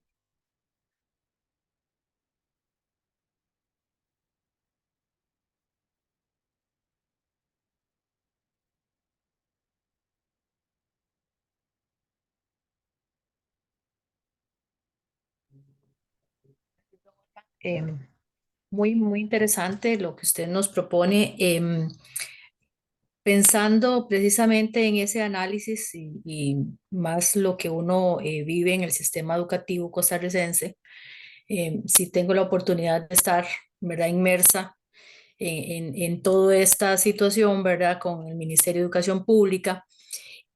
Eh, muy interesante lo que usted nos propone. Pensando precisamente en ese análisis y más lo que uno vive en el sistema educativo costarricense, si tengo la oportunidad de estar, ¿verdad?, inmersa en toda esta situación, ¿verdad?, con el Ministerio de Educación Pública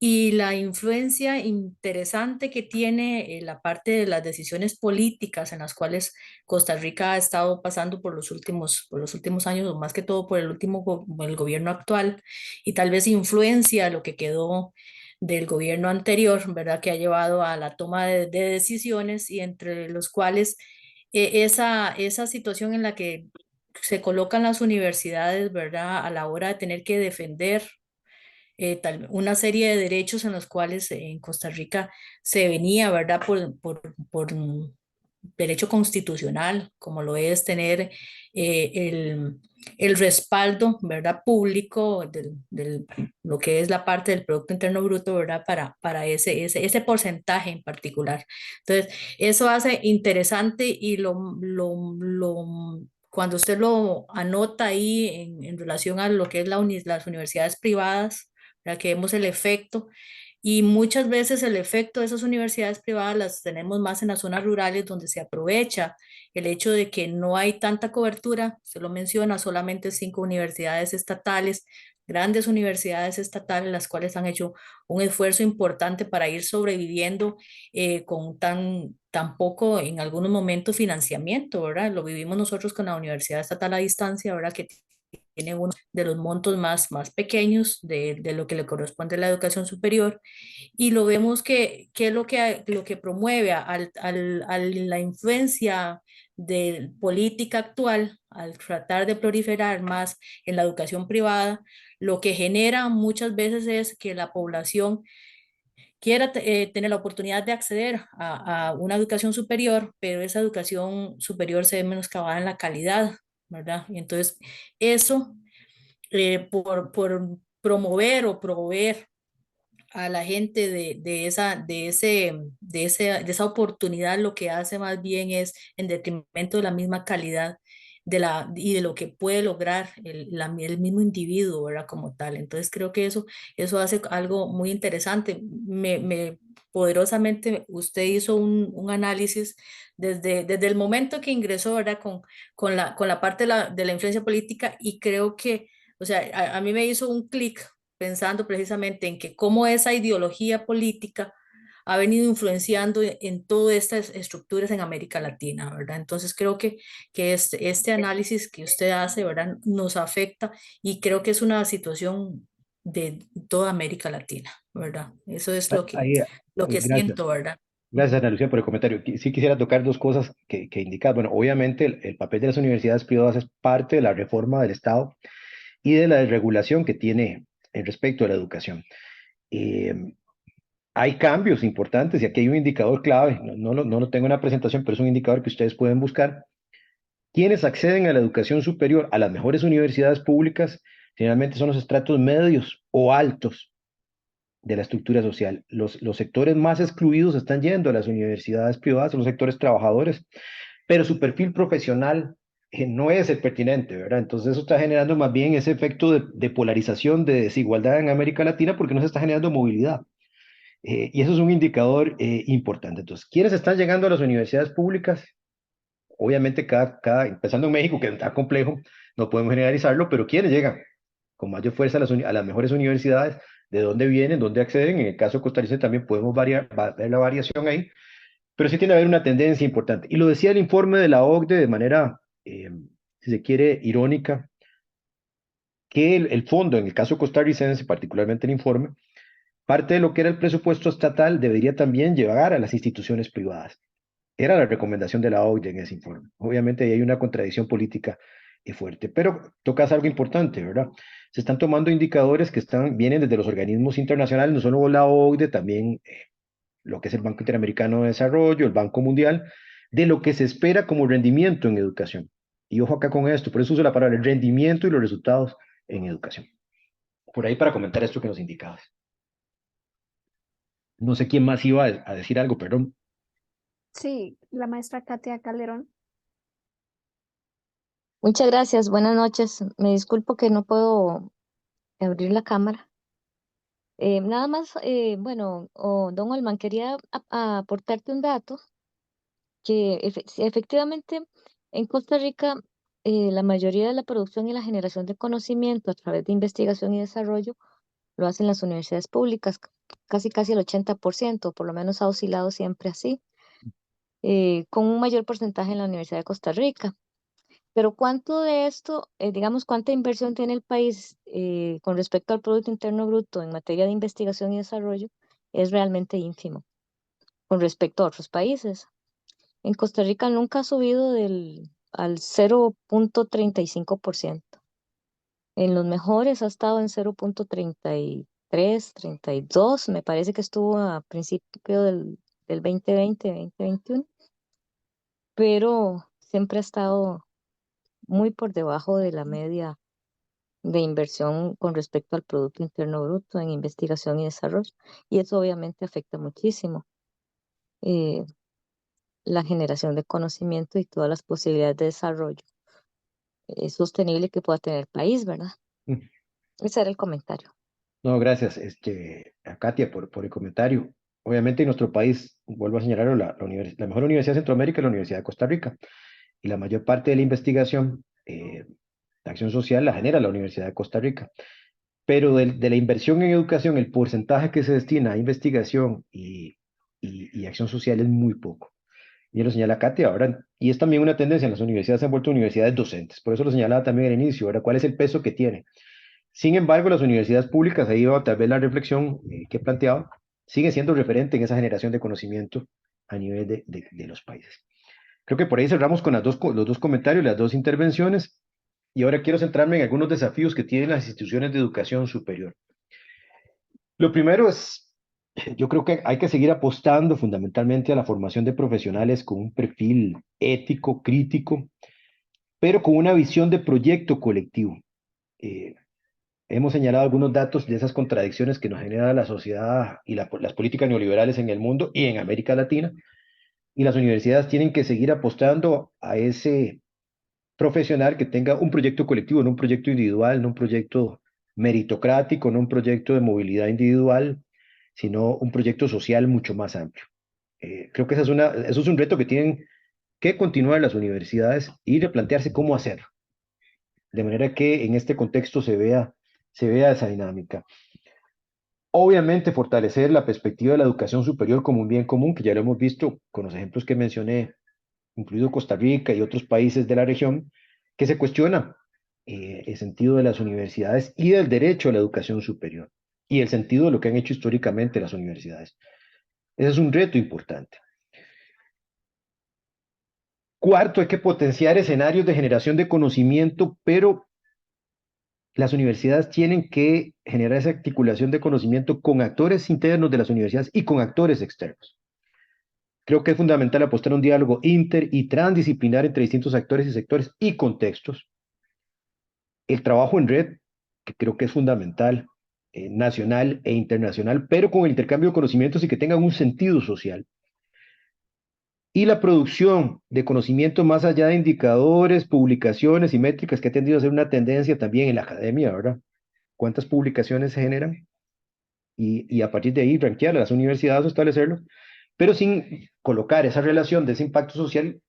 y la influencia interesante que tiene la parte de las decisiones políticas en las cuales Costa Rica ha estado pasando por los últimos años, o más que todo por el último el gobierno actual, y tal vez influencia lo que quedó del gobierno anterior, ¿verdad?, que ha llevado a la toma de decisiones y entre los cuales esa situación en la que se colocan las universidades, ¿verdad?, a la hora de tener que defender una serie de derechos en los cuales en Costa Rica se venía, ¿verdad?, por derecho constitucional, como lo es tener el respaldo, ¿verdad?, público lo que es la parte del Producto Interno Bruto, ¿verdad?, para ese porcentaje en particular. Entonces, eso hace interesante y cuando usted lo anota ahí en relación a lo que es las universidades privadas, ¿verdad?, que vemos el efecto y muchas veces el efecto de esas universidades privadas las tenemos más en las zonas rurales donde se aprovecha el hecho de que no hay tanta cobertura, se lo menciona, solamente 5 universidades estatales, grandes universidades estatales, las cuales han hecho un esfuerzo importante para ir sobreviviendo con tan poco, en algunos momentos, financiamiento, ¿verdad? Lo vivimos nosotros con la Universidad Estatal a Distancia, ¿verdad?, que tiene uno de los montos más pequeños de lo que le corresponde a la educación superior y lo vemos que es lo que promueve a la influencia de política actual, al tratar de proliferar más en la educación privada, lo que genera muchas veces es que la población quiera tener la oportunidad de acceder a una educación superior, pero esa educación superior se ve menoscabada en la calidad, ¿verdad? Y entonces eso, por promover o proveer a la gente de esa oportunidad, lo que hace más bien es en detrimento de la misma calidad y de lo que puede lograr el mismo individuo, ¿verdad?, como tal. Entonces creo que eso hace algo muy interesante. Poderosamente usted hizo un análisis desde el momento que ingresó, ¿verdad?, con la parte de la influencia política y creo que, o sea, a mí me hizo un clic pensando precisamente en que cómo esa ideología política ha venido influenciando en todas estas estructuras en América Latina, ¿verdad? Entonces creo que este análisis que usted hace, ¿verdad?, nos afecta y creo que es una situación de toda América Latina, ¿verdad? Eso es Ahí, lo que gracias. siento, ¿verdad? Gracias, Ana Lucía, por el comentario. Sí quisiera tocar dos cosas que indicas. Bueno, obviamente el papel de las universidades privadas es parte de la reforma del Estado y de la desregulación que tiene en respecto a la educación. Eh, Hay cambios importantes y aquí hay un indicador clave. No lo tengo en la presentación, pero es un indicador que ustedes pueden buscar. Quienes acceden a la educación superior a las mejores universidades públicas generalmente son los estratos medios o altos de la estructura social. Los sectores más excluidos están yendo a las universidades privadas, son los sectores trabajadores, pero su perfil profesional no es el pertinente, ¿verdad? Entonces eso está generando más bien ese efecto de polarización, de desigualdad en América Latina porque no se está generando movilidad. Y eso es un indicador importante. Entonces, ¿quiénes están llegando a las universidades públicas? Obviamente, empezando en México, que está complejo, no podemos generalizarlo, pero ¿quiénes llegan con mayor fuerza a las mejores universidades? ¿De dónde vienen? ¿Dónde acceden? En el caso costarricense también podemos ver la variación ahí, pero sí tiene que haber una tendencia importante. Y lo decía el informe de la OCDE de manera, si se quiere, irónica, que el fondo, en el caso costarricense, particularmente el informe, parte de lo que era el presupuesto estatal debería también llegar a las instituciones privadas. Era la recomendación de la OCDE en ese informe. Obviamente ahí hay una contradicción política fuerte, pero tocas algo importante, ¿verdad? Se están tomando indicadores que vienen desde los organismos internacionales, no solo la OCDE, también lo que es el Banco Interamericano de Desarrollo, el Banco Mundial, de lo que se espera como rendimiento en educación. Y ojo acá con esto, por eso uso la palabra el rendimiento y los resultados en educación. Por ahí para comentar esto que nos indicabas. No sé quién más iba a decir algo, perdón. Sí, la maestra Katia Calderón. Muchas gracias, buenas noches. Me disculpo que no puedo abrir la cámara. Nada más, bueno, don Olman, quería aportarte un dato que sí, efectivamente en Costa Rica la mayoría de la producción y la generación de conocimiento a través de investigación y desarrollo lo hacen las universidades públicas, casi el 80%, por lo menos ha oscilado siempre así, con un mayor porcentaje en la Universidad de Costa Rica. Pero ¿cuánto de esto, digamos, cuánta inversión tiene el país con respecto al Producto Interno Bruto en materia de investigación y desarrollo? Es realmente ínfimo con respecto a otros países. En Costa Rica nunca ha subido al 0,35%. En los mejores ha estado en 0,33, 32, me parece que estuvo a principio del 2020, 2021, pero siempre ha estado muy por debajo de la media de inversión con respecto al Producto Interno Bruto en investigación y desarrollo. Y eso obviamente afecta muchísimo eh, la generación de conocimiento y todas las posibilidades de desarrollo sostenible que pueda tener el país, ¿verdad? Mm. Ese era el comentario. No, gracias, a Katia por el comentario. Obviamente en nuestro país, vuelvo a señalarlo, la mejor universidad de Centroamérica es la Universidad de Costa Rica. Y la mayor parte de la investigación, la acción social, la genera la Universidad de Costa Rica. Pero de la inversión en educación, el porcentaje que se destina a investigación y acción social es muy poco. Y lo señala Katia ahora, y es también una tendencia, en las universidades se han vuelto universidades docentes, por eso lo señalaba también al inicio, ahora, ¿cuál es el peso que tiene? Sin embargo, las universidades públicas, ahí va tal vez la reflexión que he planteado, sigue siendo referente en esa generación de conocimiento a nivel de los países. Creo que por ahí cerramos con los dos comentarios, las dos intervenciones, y ahora quiero centrarme en algunos desafíos que tienen las instituciones de educación superior. Lo primero es, yo creo que hay que seguir apostando fundamentalmente a la formación de profesionales con un perfil ético, crítico, pero con una visión de proyecto colectivo. Eh, Hemos señalado algunos datos de esas contradicciones que nos genera la sociedad y las políticas neoliberales en el mundo y en América Latina, y las universidades tienen que seguir apostando a ese profesional que tenga un proyecto colectivo, no un proyecto individual, no un proyecto meritocrático, no un proyecto de movilidad individual, sino un proyecto social mucho más amplio. Creo que eso es un reto que tienen que continuar las universidades y replantearse cómo hacerlo, de manera que en este contexto se vea esa dinámica. Obviamente, fortalecer la perspectiva de la educación superior como un bien común, que ya lo hemos visto con los ejemplos que mencioné, incluido Costa Rica y otros países de la región, que se cuestiona el sentido de las universidades y del derecho a la educación superior y el sentido de lo que han hecho históricamente las universidades. Ese es un reto importante. Cuarto, hay que potenciar escenarios de generación de conocimiento, pero las universidades tienen que generar esa articulación de conocimiento con actores internos de las universidades y con actores externos. Creo que es fundamental apostar a un diálogo inter y transdisciplinar entre distintos actores y sectores y contextos. El trabajo en red, que creo que es fundamental, nacional e internacional, pero con el intercambio de conocimientos y que tengan un sentido social. Y la producción de conocimiento más allá de indicadores, publicaciones y métricas, que ha tendido a ser una tendencia también en la academia, ¿verdad? ¿Cuántas publicaciones se generan? Y a partir de ahí, rankear a las universidades o establecerlo, pero sin colocar esa relación de ese impacto social,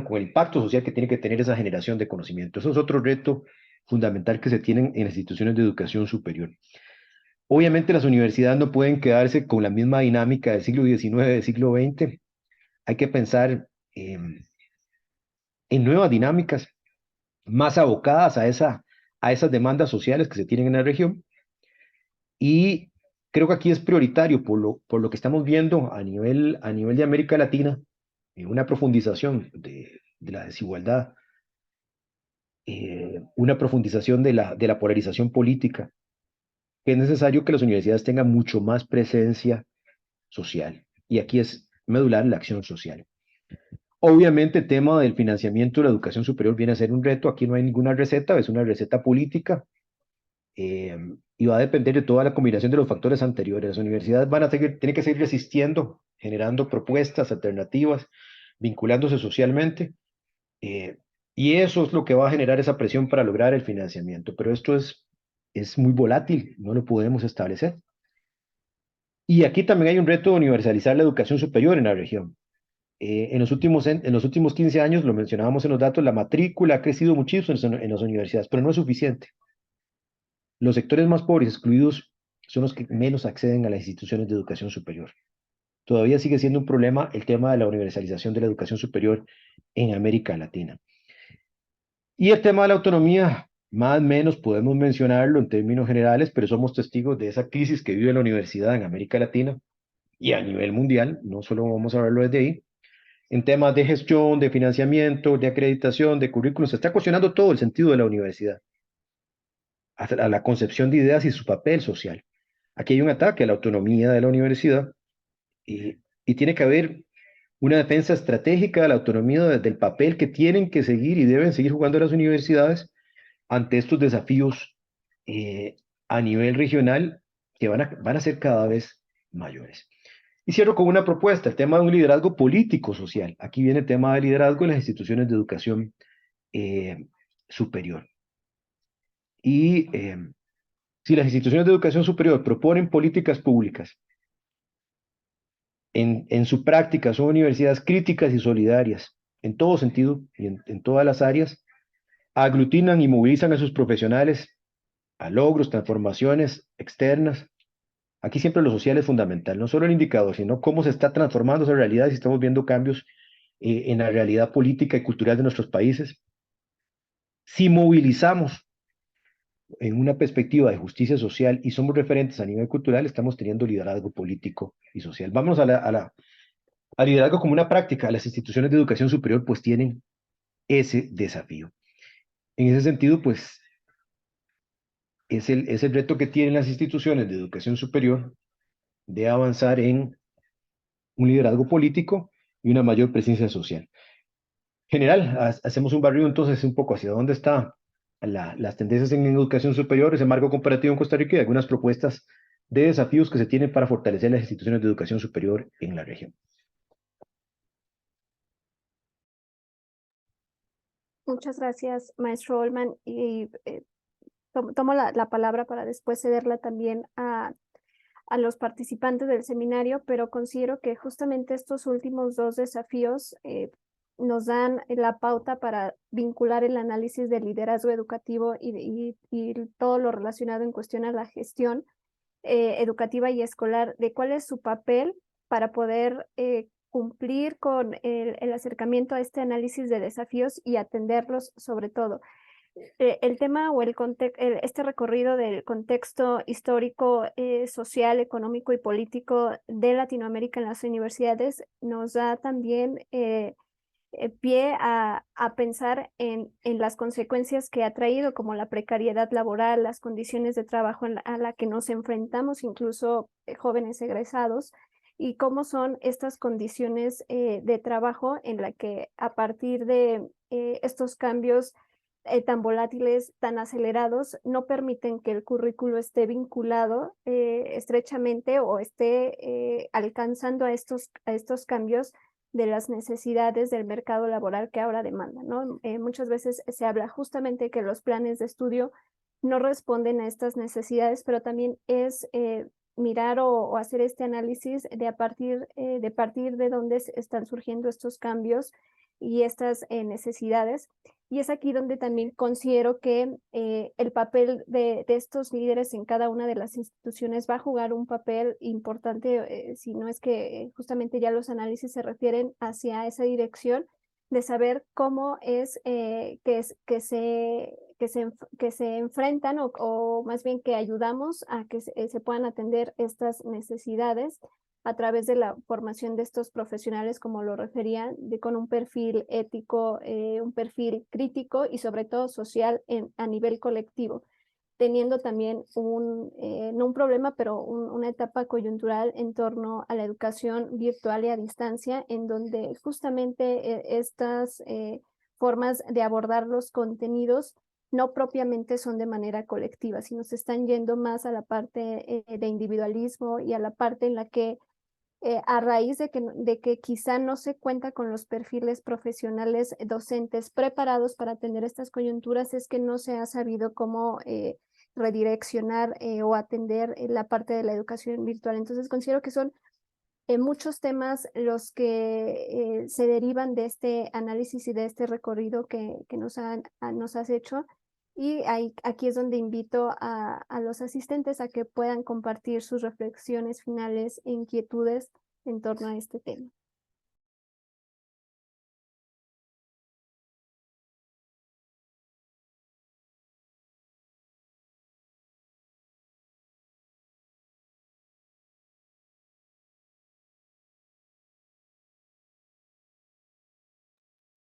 con el impacto social que tiene que tener esa generación de conocimiento. Eso es otro reto fundamental que se tienen en las instituciones de educación superior. Obviamente las universidades no pueden quedarse con la misma dinámica del siglo XIX, del siglo XX. Hay que pensar en nuevas dinámicas más abocadas a esas demandas sociales que se tienen en la región. Y creo que aquí es prioritario, por lo que estamos viendo a nivel de América Latina, una profundización de la desigualdad, una profundización de la polarización política, que es necesario que las universidades tengan mucho más presencia social. Y aquí es medular la acción social. Obviamente el tema del financiamiento de la educación superior viene a ser un reto. Aquí no hay ninguna receta, es una receta política. Y va a depender de toda la combinación de los factores anteriores. Las universidades tienen que seguir resistiendo, generando propuestas alternativas, vinculándose socialmente, Y eso es lo que va a generar esa presión para lograr el financiamiento. Pero esto es muy volátil, no lo podemos establecer. Y aquí también hay un reto de universalizar la educación superior en la región. En los últimos 15 años, lo mencionábamos en los datos, la matrícula ha crecido muchísimo en las universidades, pero no es suficiente. Los sectores más pobres y excluidos son los que menos acceden a las instituciones de educación superior. Todavía sigue siendo un problema el tema de la universalización de la educación superior en América Latina. Y el tema de la autonomía, más o menos podemos mencionarlo en términos generales, pero somos testigos de esa crisis que vive la universidad en América Latina y a nivel mundial, no solo vamos a verlo desde ahí. En temas de gestión, de financiamiento, de acreditación, de currículum, se está cuestionando todo el sentido de la universidad, hasta la concepción de ideas y su papel social. Aquí hay un ataque a la autonomía de la universidad y tiene que haber una defensa estratégica de la autonomía del papel que tienen que seguir y deben seguir jugando las universidades ante estos desafíos a nivel regional que van a ser cada vez mayores. Y cierro con una propuesta, el tema de un liderazgo político-social. Aquí viene el tema de liderazgo en las instituciones de educación superior. Y si las instituciones de educación superior proponen políticas públicas, en su práctica son universidades críticas y solidarias, en todo sentido y en todas las áreas, aglutinan y movilizan a sus profesionales a logros, transformaciones externas. Aquí siempre lo social es fundamental, no solo el indicador, sino cómo se está transformando esa realidad y si estamos viendo cambios en la realidad política y cultural de nuestros países. Si movilizamos en una perspectiva de justicia social y somos referentes a nivel cultural, estamos teniendo liderazgo político y social. Vamos a liderazgo como una práctica. Las instituciones de educación superior pues tienen ese desafío. En ese sentido, pues es el reto que tienen las instituciones de educación superior de avanzar en un liderazgo político y una mayor presencia social. General, hacemos un barrido entonces un poco hacia dónde están las tendencias en educación superior, ese marco comparativo en Costa Rica y algunas propuestas de desafíos que se tienen para fortalecer las instituciones de educación superior en la región. Muchas gracias, maestro Olman. Y tomo la palabra para después cederla también a los participantes del seminario, pero considero que justamente estos últimos dos desafíos nos dan la pauta para vincular el análisis del liderazgo educativo y todo lo relacionado en cuestión a la gestión educativa y escolar, de cuál es su papel para poder cumplir con el acercamiento a este análisis de desafíos y atenderlos sobre todo. El tema o este recorrido del contexto histórico, social, económico y político de Latinoamérica en las universidades nos da también pie a pensar en las consecuencias que ha traído, como la precariedad laboral, las condiciones de trabajo a la que nos enfrentamos, incluso jóvenes egresados, y cómo son estas condiciones de trabajo en la que a partir de estos cambios tan volátiles, tan acelerados, no permiten que el currículo esté vinculado estrechamente o esté alcanzando a estos cambios de las necesidades del mercado laboral que ahora demanda, ¿no? Muchas veces se habla justamente que los planes de estudio no responden a estas necesidades, pero también es mirar o hacer este análisis de partir de dónde están surgiendo estos cambios y estas necesidades. Y es aquí donde también considero que el papel de estos líderes en cada una de las instituciones va a jugar un papel importante, si no es que justamente ya los análisis se refieren hacia esa dirección de saber cómo es que se enfrentan o más bien que ayudamos a que se puedan atender estas necesidades a través de la formación de estos profesionales, como lo referían, con un perfil ético, un perfil crítico y sobre todo social a nivel colectivo, teniendo también no un problema, pero una etapa coyuntural en torno a la educación virtual y a distancia, en donde justamente estas formas de abordar los contenidos no propiamente son de manera colectiva, sino se están yendo más a la parte de individualismo y a la parte en la que a raíz de que quizá no se cuenta con los perfiles profesionales docentes preparados para atender estas coyunturas, es que no se ha sabido cómo redireccionar o atender la parte de la educación virtual. Entonces considero que son muchos temas los que se derivan de este análisis y de este recorrido que nos has hecho. Y aquí es donde invito a los asistentes a que puedan compartir sus reflexiones finales e inquietudes en torno a este tema.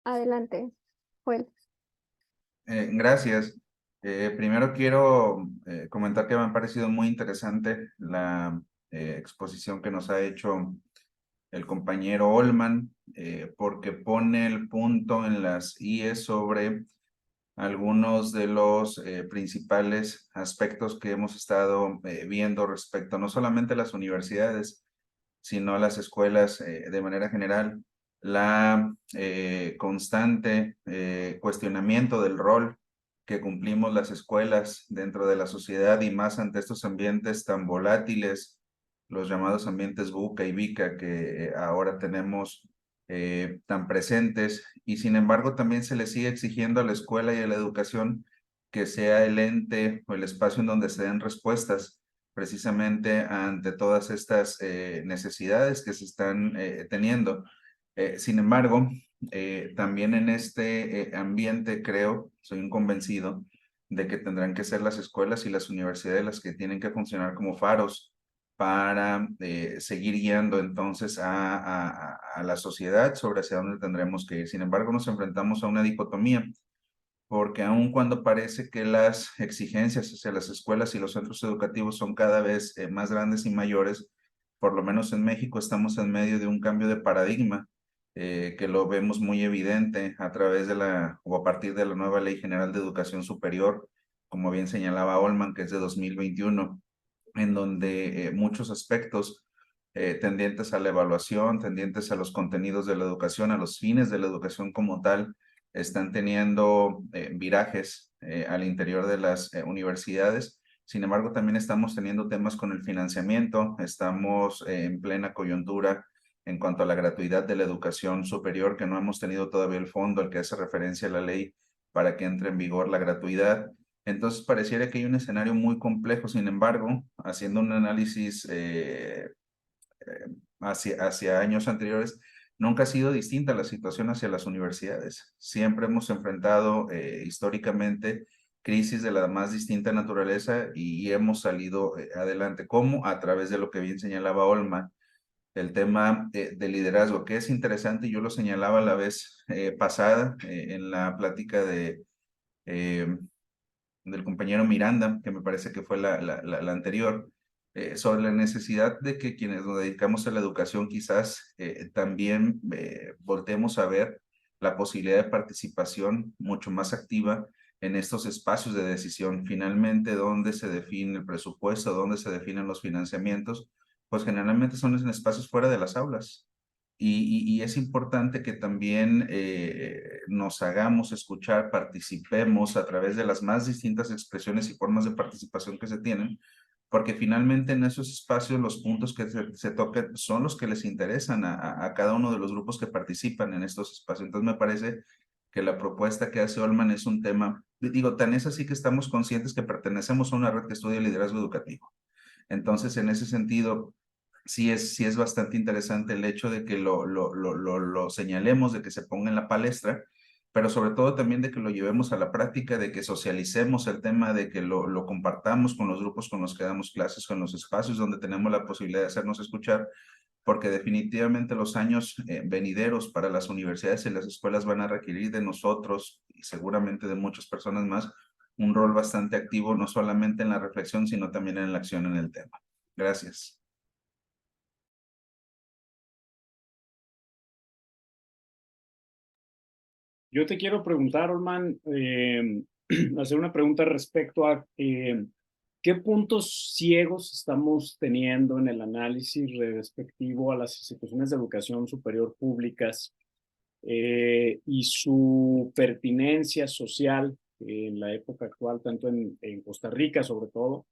Adelante, Joel. Gracias. Primero quiero comentar que me ha parecido muy interesante la exposición que nos ha hecho el compañero Olman, porque pone el punto en las IES sobre algunos de los principales aspectos que hemos estado viendo respecto no solamente a las universidades, sino a las escuelas de manera general. La constante cuestionamiento del rol que cumplimos las escuelas dentro de la sociedad y más ante estos ambientes tan volátiles, los llamados ambientes VUCA y VICA que ahora tenemos tan presentes, y sin embargo también se le sigue exigiendo a la escuela y a la educación que sea el ente o el espacio en donde se den respuestas precisamente ante todas estas necesidades que se están teniendo. Sin embargo, también en este ambiente creo, soy un convencido de que tendrán que ser las escuelas y las universidades las que tienen que funcionar como faros para seguir guiando entonces a la sociedad sobre hacia dónde tendremos que ir. Sin embargo, nos enfrentamos a una dicotomía, porque aun cuando parece que las exigencias hacia las escuelas y los centros educativos son cada vez más grandes y mayores, por lo menos en México estamos en medio de un cambio de paradigma que lo vemos muy evidente a través de o a partir de la nueva Ley General de Educación Superior, como bien señalaba Olman, que es de 2021, en donde muchos aspectos tendientes a la evaluación, tendientes a los contenidos de la educación, a los fines de la educación como tal, están teniendo virajes al interior de las universidades. Sin embargo, también estamos teniendo temas con el financiamiento, estamos en plena coyuntura en cuanto a la gratuidad de la educación superior, que no hemos tenido todavía el fondo al que hace referencia la ley para que entre en vigor la gratuidad. Entonces, pareciera que hay un escenario muy complejo. Sin embargo, haciendo un análisis hacia años anteriores, nunca ha sido distinta la situación hacia las universidades. Siempre hemos enfrentado históricamente crisis de la más distinta naturaleza y hemos salido adelante. ¿Cómo? A través de lo que bien señalaba Olman, el tema de liderazgo, que es interesante, y yo lo señalaba la vez pasada en la plática del compañero Miranda, que me parece que fue la anterior, sobre la necesidad de que quienes nos dedicamos a la educación quizás también volteemos a ver la posibilidad de participación mucho más activa en estos espacios de decisión. Finalmente, ¿dónde se define el presupuesto? ¿Dónde se definen los financiamientos? Pues generalmente son en espacios fuera de las aulas. Y es importante que también nos hagamos escuchar, participemos a través de las más distintas expresiones y formas de participación que se tienen, porque finalmente en esos espacios los puntos que se toquen son los que les interesan a cada uno de los grupos que participan en estos espacios. Entonces me parece que la propuesta que hace Olman es un tema, digo, tan es así que estamos conscientes que pertenecemos a una red que estudia liderazgo educativo. Entonces, en ese sentido, sí es bastante interesante el hecho de que lo señalemos, de que se ponga en la palestra, pero sobre todo también de que lo llevemos a la práctica, de que socialicemos el tema, de que lo compartamos con los grupos con los que damos clases, con los espacios donde tenemos la posibilidad de hacernos escuchar, porque definitivamente los años venideros para las universidades y las escuelas van a requerir de nosotros y seguramente de muchas personas más un rol bastante activo, no solamente en la reflexión, sino también en la acción en el tema. Gracias. Yo te quiero preguntar, Olman, hacer una pregunta respecto a ¿Qué puntos ciegos estamos teniendo en el análisis respectivo a las instituciones de educación superior públicas y su pertinencia social en la época actual, tanto en Costa Rica sobre todo,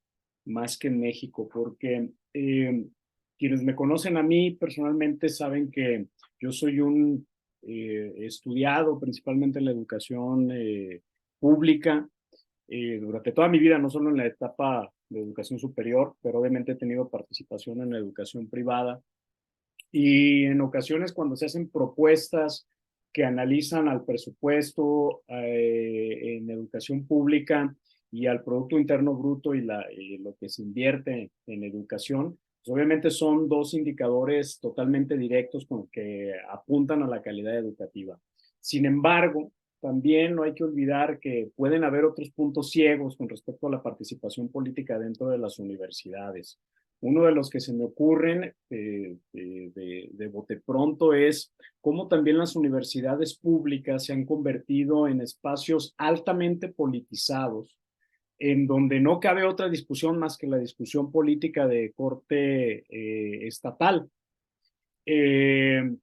más que en México? Porque quienes me conocen a mí personalmente saben que yo soy un estudiado principalmente en la educación pública durante toda mi vida, no solo en la etapa de educación superior, pero obviamente he tenido participación en la educación privada. Y en ocasiones cuando se hacen propuestas que analizan al presupuesto en educación pública y al Producto Interno Bruto y lo que se invierte en educación, pues obviamente son dos indicadores totalmente directos con que apuntan a la calidad educativa. Sin embargo, también no hay que olvidar que pueden haber otros puntos ciegos con respecto a la participación política dentro de las universidades. Uno de los que se me ocurren de bote pronto es cómo también las universidades públicas se han convertido en espacios altamente politizados, en donde no cabe otra discusión más que la discusión política de corte estatal.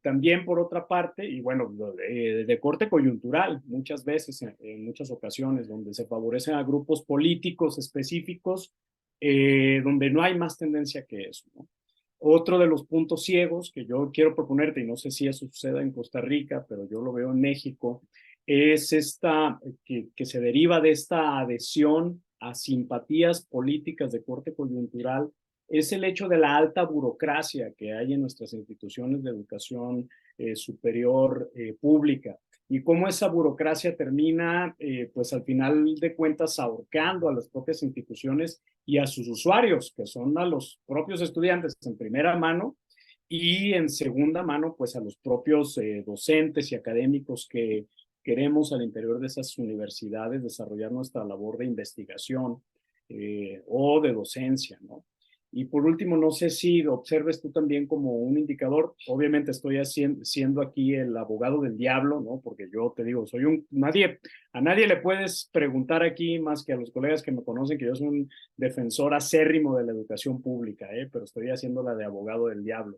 También por otra parte, y bueno, de corte coyuntural, muchas veces, en muchas ocasiones, donde se favorecen a grupos políticos específicos, donde no hay más tendencia que eso, ¿no? Otro de los puntos ciegos que yo quiero proponerte, y no sé si eso suceda en Costa Rica, pero yo lo veo en México, es esta, que se deriva de esta adhesión a simpatías políticas de corte coyuntural, es el hecho de la alta burocracia que hay en nuestras instituciones de educación superior pública y cómo esa burocracia termina, pues al final de cuentas, ahorcando a las propias instituciones y a sus usuarios, que son a los propios estudiantes en primera mano y en segunda mano, pues a los propios docentes y académicos que queremos al interior de esas universidades desarrollar nuestra labor de investigación o de docencia, ¿no? Y por último, no sé si lo observes tú también como un indicador. Obviamente estoy siendo aquí el abogado del diablo, ¿no? Porque yo te digo, a nadie le puedes preguntar aquí más que a los colegas que me conocen que yo soy un defensor acérrimo de la educación pública, pero estoy haciendo la de abogado del diablo.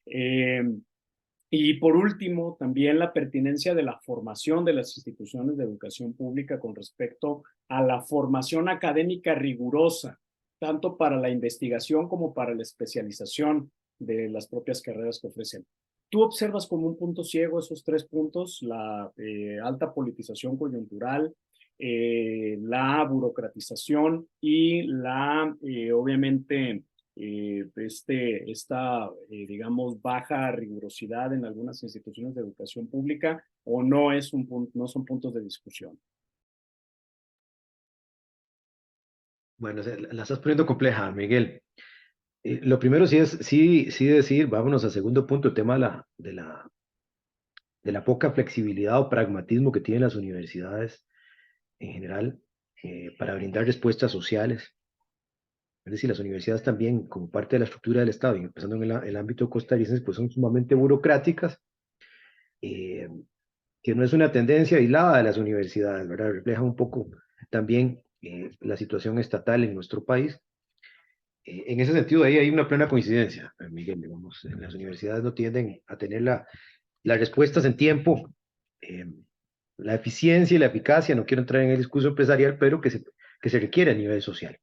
Y por último, también la pertinencia de la formación de las instituciones de educación pública con respecto a la formación académica rigurosa, tanto para la investigación como para la especialización de las propias carreras que ofrecen. ¿Tú observas como un punto ciego esos tres puntos? La alta politización coyuntural, la burocratización y obviamente, digamos, baja rigurosidad en algunas instituciones de educación pública, o no son puntos de discusión. Bueno, la estás poniendo compleja, Miguel. Lo primero sí decir, vámonos al segundo punto, el tema de la poca flexibilidad o pragmatismo que tienen las universidades en general para brindar respuestas sociales. Es decir, las universidades también, como parte de la estructura del Estado, y empezando en el ámbito costarricense, pues son sumamente burocráticas, que no es una tendencia aislada de las universidades, ¿verdad? Refleja un poco también la situación estatal en nuestro país. En ese sentido, ahí hay una plena coincidencia, Miguel, digamos, las universidades no tienden a tener las respuestas en tiempo, la eficiencia y la eficacia, no quiero entrar en el discurso empresarial, pero que se requiere a nivel social.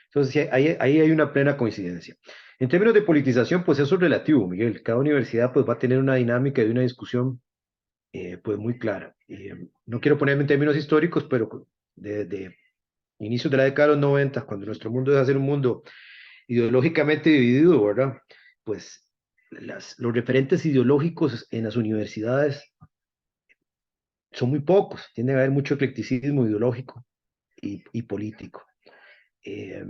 Entonces, ahí hay una plena coincidencia. En términos de politización, pues eso es relativo, Miguel. Cada universidad pues va a tener una dinámica y una discusión pues muy clara. No quiero ponerme en términos históricos, pero de inicios de la década de los 90, cuando nuestro mundo deja de ser un mundo ideológicamente dividido, ¿verdad? Pues los referentes ideológicos en las universidades son muy pocos, tiende a haber mucho eclecticismo ideológico y político. E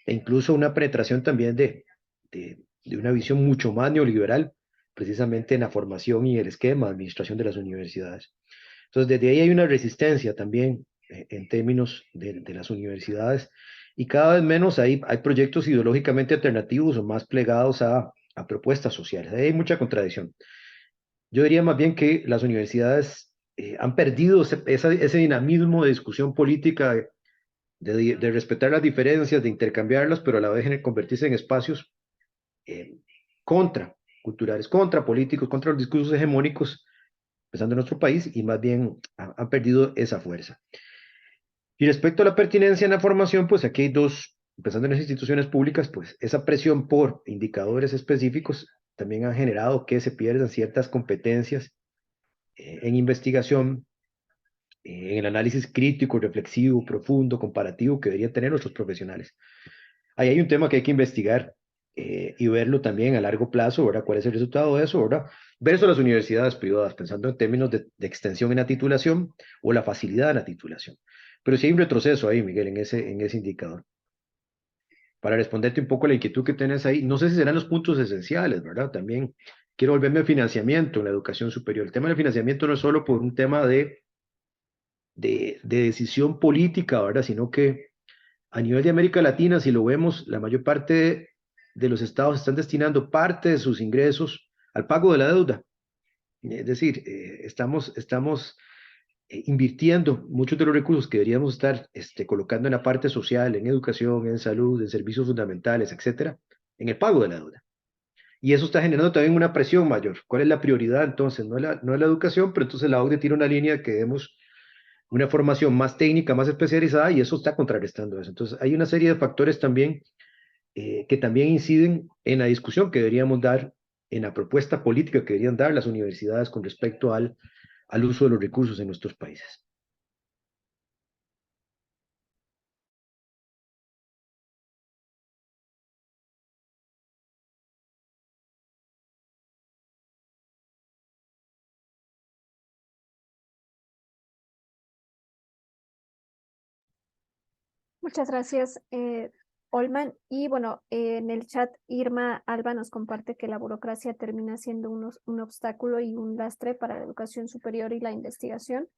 incluso una penetración también de una visión mucho más neoliberal, precisamente en la formación y el esquema de administración de las universidades. Entonces, desde ahí hay una resistencia también en términos de las universidades, y cada vez menos hay proyectos ideológicamente alternativos o más plegados a propuestas sociales. Ahí hay mucha contradicción. Yo diría más bien que las universidades han perdido ese dinamismo de discusión política de respetar las diferencias, de intercambiarlas, pero a la vez convertirse en espacios contra culturales, contra políticos, contra los discursos hegemónicos, empezando en nuestro país, y más bien han perdido esa fuerza. Y respecto a la pertinencia en la formación, pues aquí hay dos, empezando en las instituciones públicas, pues esa presión por indicadores específicos también han generado que se pierdan ciertas competencias en investigación, en el análisis crítico, reflexivo, profundo, comparativo que deberían tener nuestros profesionales. Ahí hay un tema que hay que investigar y verlo también a largo plazo, ¿verdad? ¿Cuál es el resultado de eso, verdad? Versus las universidades privadas, pensando en términos de extensión en la titulación o la facilidad en la titulación. Pero sí hay un retroceso ahí, Miguel, en ese indicador. Para responderte un poco a la inquietud que tienes ahí, no sé si serán los puntos esenciales, ¿verdad? También quiero volverme al financiamiento en la educación superior. El tema del financiamiento no es solo por un tema de decisión política, ¿verdad? Sino que a nivel de América Latina, si lo vemos, la mayor parte de los estados están destinando parte de sus ingresos al pago de la deuda. Es decir, estamos invirtiendo muchos de los recursos que deberíamos estar colocando en la parte social, en educación, en salud, en servicios fundamentales, etcétera, en el pago de la deuda. Y eso está generando también una presión mayor. ¿Cuál es la prioridad entonces? No es la educación, pero entonces la OCDE tiene una línea que demos una formación más técnica, más especializada, y eso está contrarrestando eso. Entonces hay una serie de factores también que también inciden en la discusión que deberíamos dar, en la propuesta política que deberían dar las universidades con respecto al uso de los recursos en nuestros países. Muchas gracias, Olman. Y bueno, en el chat Irma Alba nos comparte que la burocracia termina siendo un obstáculo y un lastre para la educación superior y la investigación.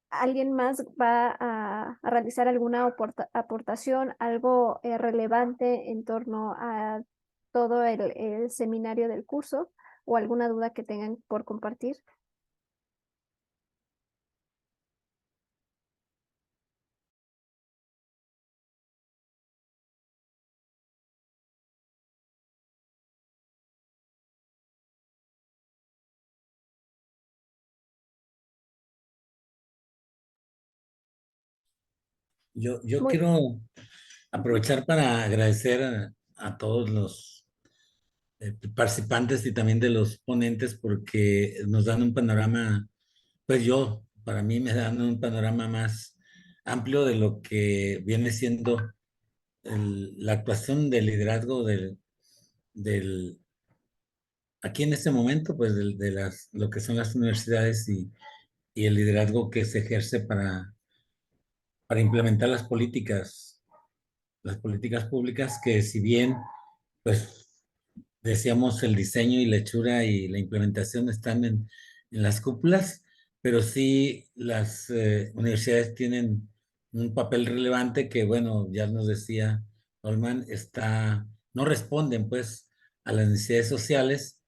¿Alguien más va a realizar alguna aportación, algo relevante en torno a todo el seminario del curso o alguna duda que tengan por compartir? Yo Muy, quiero aprovechar para agradecer a todos los participantes y también de los ponentes porque nos dan un panorama, pues para mí me dan un panorama más amplio de lo que viene siendo la actuación del liderazgo del, aquí en este momento, pues lo que son las universidades y el liderazgo que se ejerce para implementar las políticas públicas que si bien, pues decíamos, el diseño y la hechura y la implementación están en las cúpulas, pero sí las universidades tienen un papel relevante que, bueno, ya nos decía Olman, no responden pues a las necesidades sociales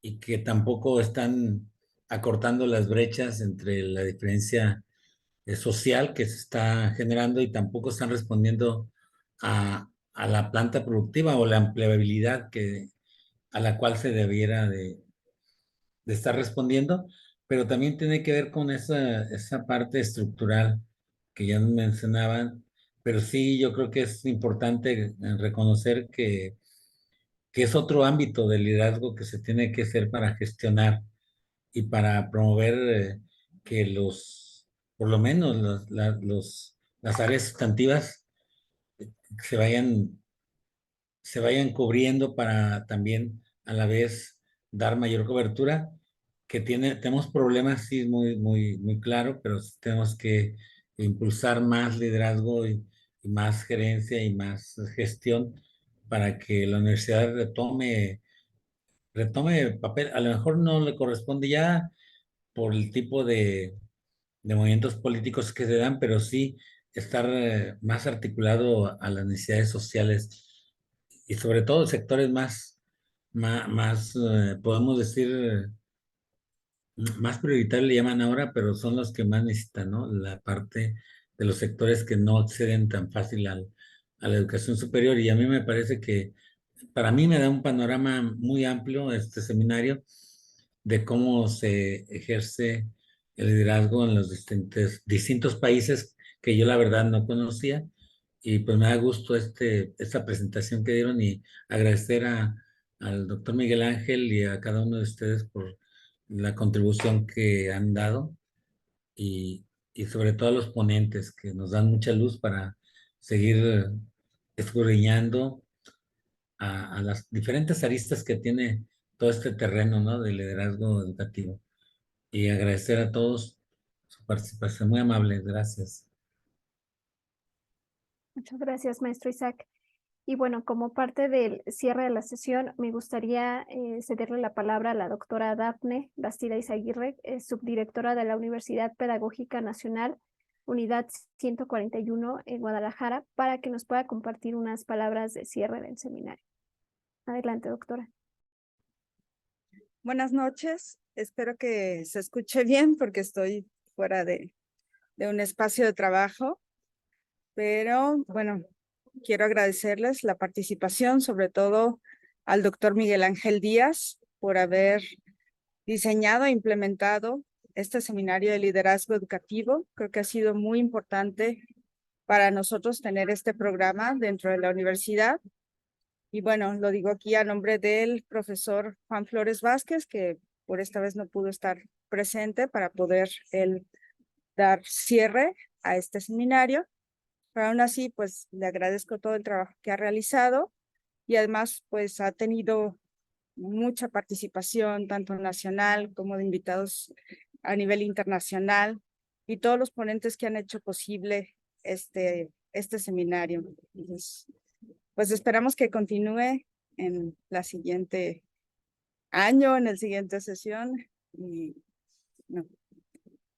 y que tampoco están acortando las brechas entre la diferencia social que se está generando y tampoco están respondiendo a la planta productiva o la empleabilidad a la cual se debiera de estar respondiendo, pero también tiene que ver con esa parte estructural que ya mencionaban, pero sí yo creo que es importante reconocer que es otro ámbito de liderazgo que se tiene que hacer para gestionar y para promover que por lo menos las áreas sustantivas se vayan, se vayan cubriendo para también a la vez dar mayor cobertura, que tenemos problemas, sí, muy, muy, muy claro, pero sí tenemos que impulsar más liderazgo y más gerencia y más gestión para que la universidad retome papel. A lo mejor no le corresponde ya por el tipo de movimientos políticos que se dan, pero sí estar más articulado a las necesidades sociales y sobre todo sectores más podemos decir, más prioritario le llaman ahora, pero son los que más necesitan, ¿no? La parte de los sectores que no acceden tan fácil a la educación superior. Y a mí me parece que, para mí me da un panorama muy amplio este seminario de cómo se ejerce el liderazgo en los distintos países que yo la verdad no conocía. Y pues me da gusto esta presentación que dieron y agradecer al doctor Miguel Ángel y a cada uno de ustedes por la contribución que han dado y, y sobre todo a los ponentes que nos dan mucha luz para seguir escudriñando a las diferentes aristas que tiene todo este terreno, ¿no? De liderazgo educativo. Y agradecer a todos su participación. Muy amable, gracias. Muchas gracias, maestro Isaac. Y bueno, como parte del cierre de la sesión, me gustaría cederle la palabra a la doctora Dafne Bastida Izaguirre, subdirectora de la Universidad Pedagógica Nacional, Unidad 141 en Guadalajara, para que nos pueda compartir unas palabras de cierre del seminario. Adelante, doctora. Buenas noches. Espero que se escuche bien porque estoy fuera de un espacio de trabajo. Pero bueno, quiero agradecerles la participación, sobre todo al doctor Miguel Ángel Díaz, por haber diseñado e implementado este seminario de liderazgo educativo. Creo que ha sido muy importante para nosotros tener este programa dentro de la universidad. Y bueno, lo digo aquí a nombre del profesor Juan Flores Vázquez, que por esta vez no pudo estar presente para poder él dar cierre a este seminario. Pero aún así, pues le agradezco todo el trabajo que ha realizado y además, pues ha tenido mucha participación, tanto nacional como de invitados a nivel internacional y todos los ponentes que han hecho posible este seminario. Entonces, pues esperamos que continúe en la siguiente año, en la siguiente sesión. Y no,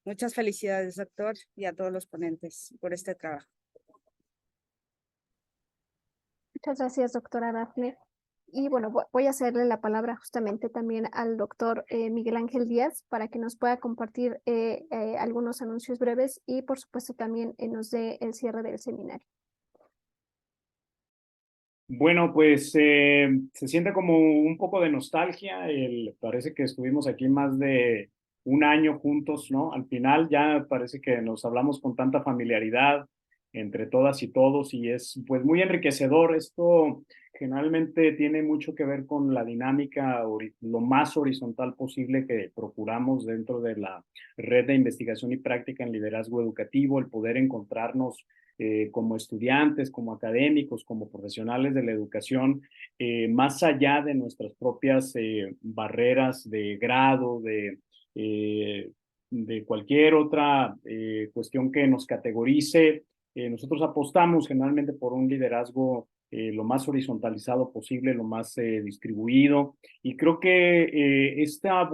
muchas felicidades, doctor, y a todos los ponentes por este trabajo. Muchas gracias, doctora Dafne. Y bueno, voy a hacerle la palabra justamente también al doctor Miguel Ángel Díaz para que nos pueda compartir algunos anuncios breves y por supuesto también nos dé el cierre del seminario. Bueno, pues se siente como un poco de nostalgia. Parece que estuvimos aquí más de un año juntos, ¿no? Al final ya parece que nos hablamos con tanta familiaridad entre todas y todos y es pues muy enriquecedor. Esto generalmente tiene mucho que ver con la dinámica lo más horizontal posible que procuramos dentro de la red de investigación y práctica en liderazgo educativo, el poder encontrarnos como estudiantes, como académicos, como profesionales de la educación, más allá de nuestras propias barreras de grado, de cualquier otra cuestión que nos categorice. Nosotros apostamos generalmente por un liderazgo lo más horizontalizado posible, lo más distribuido. Y creo que esta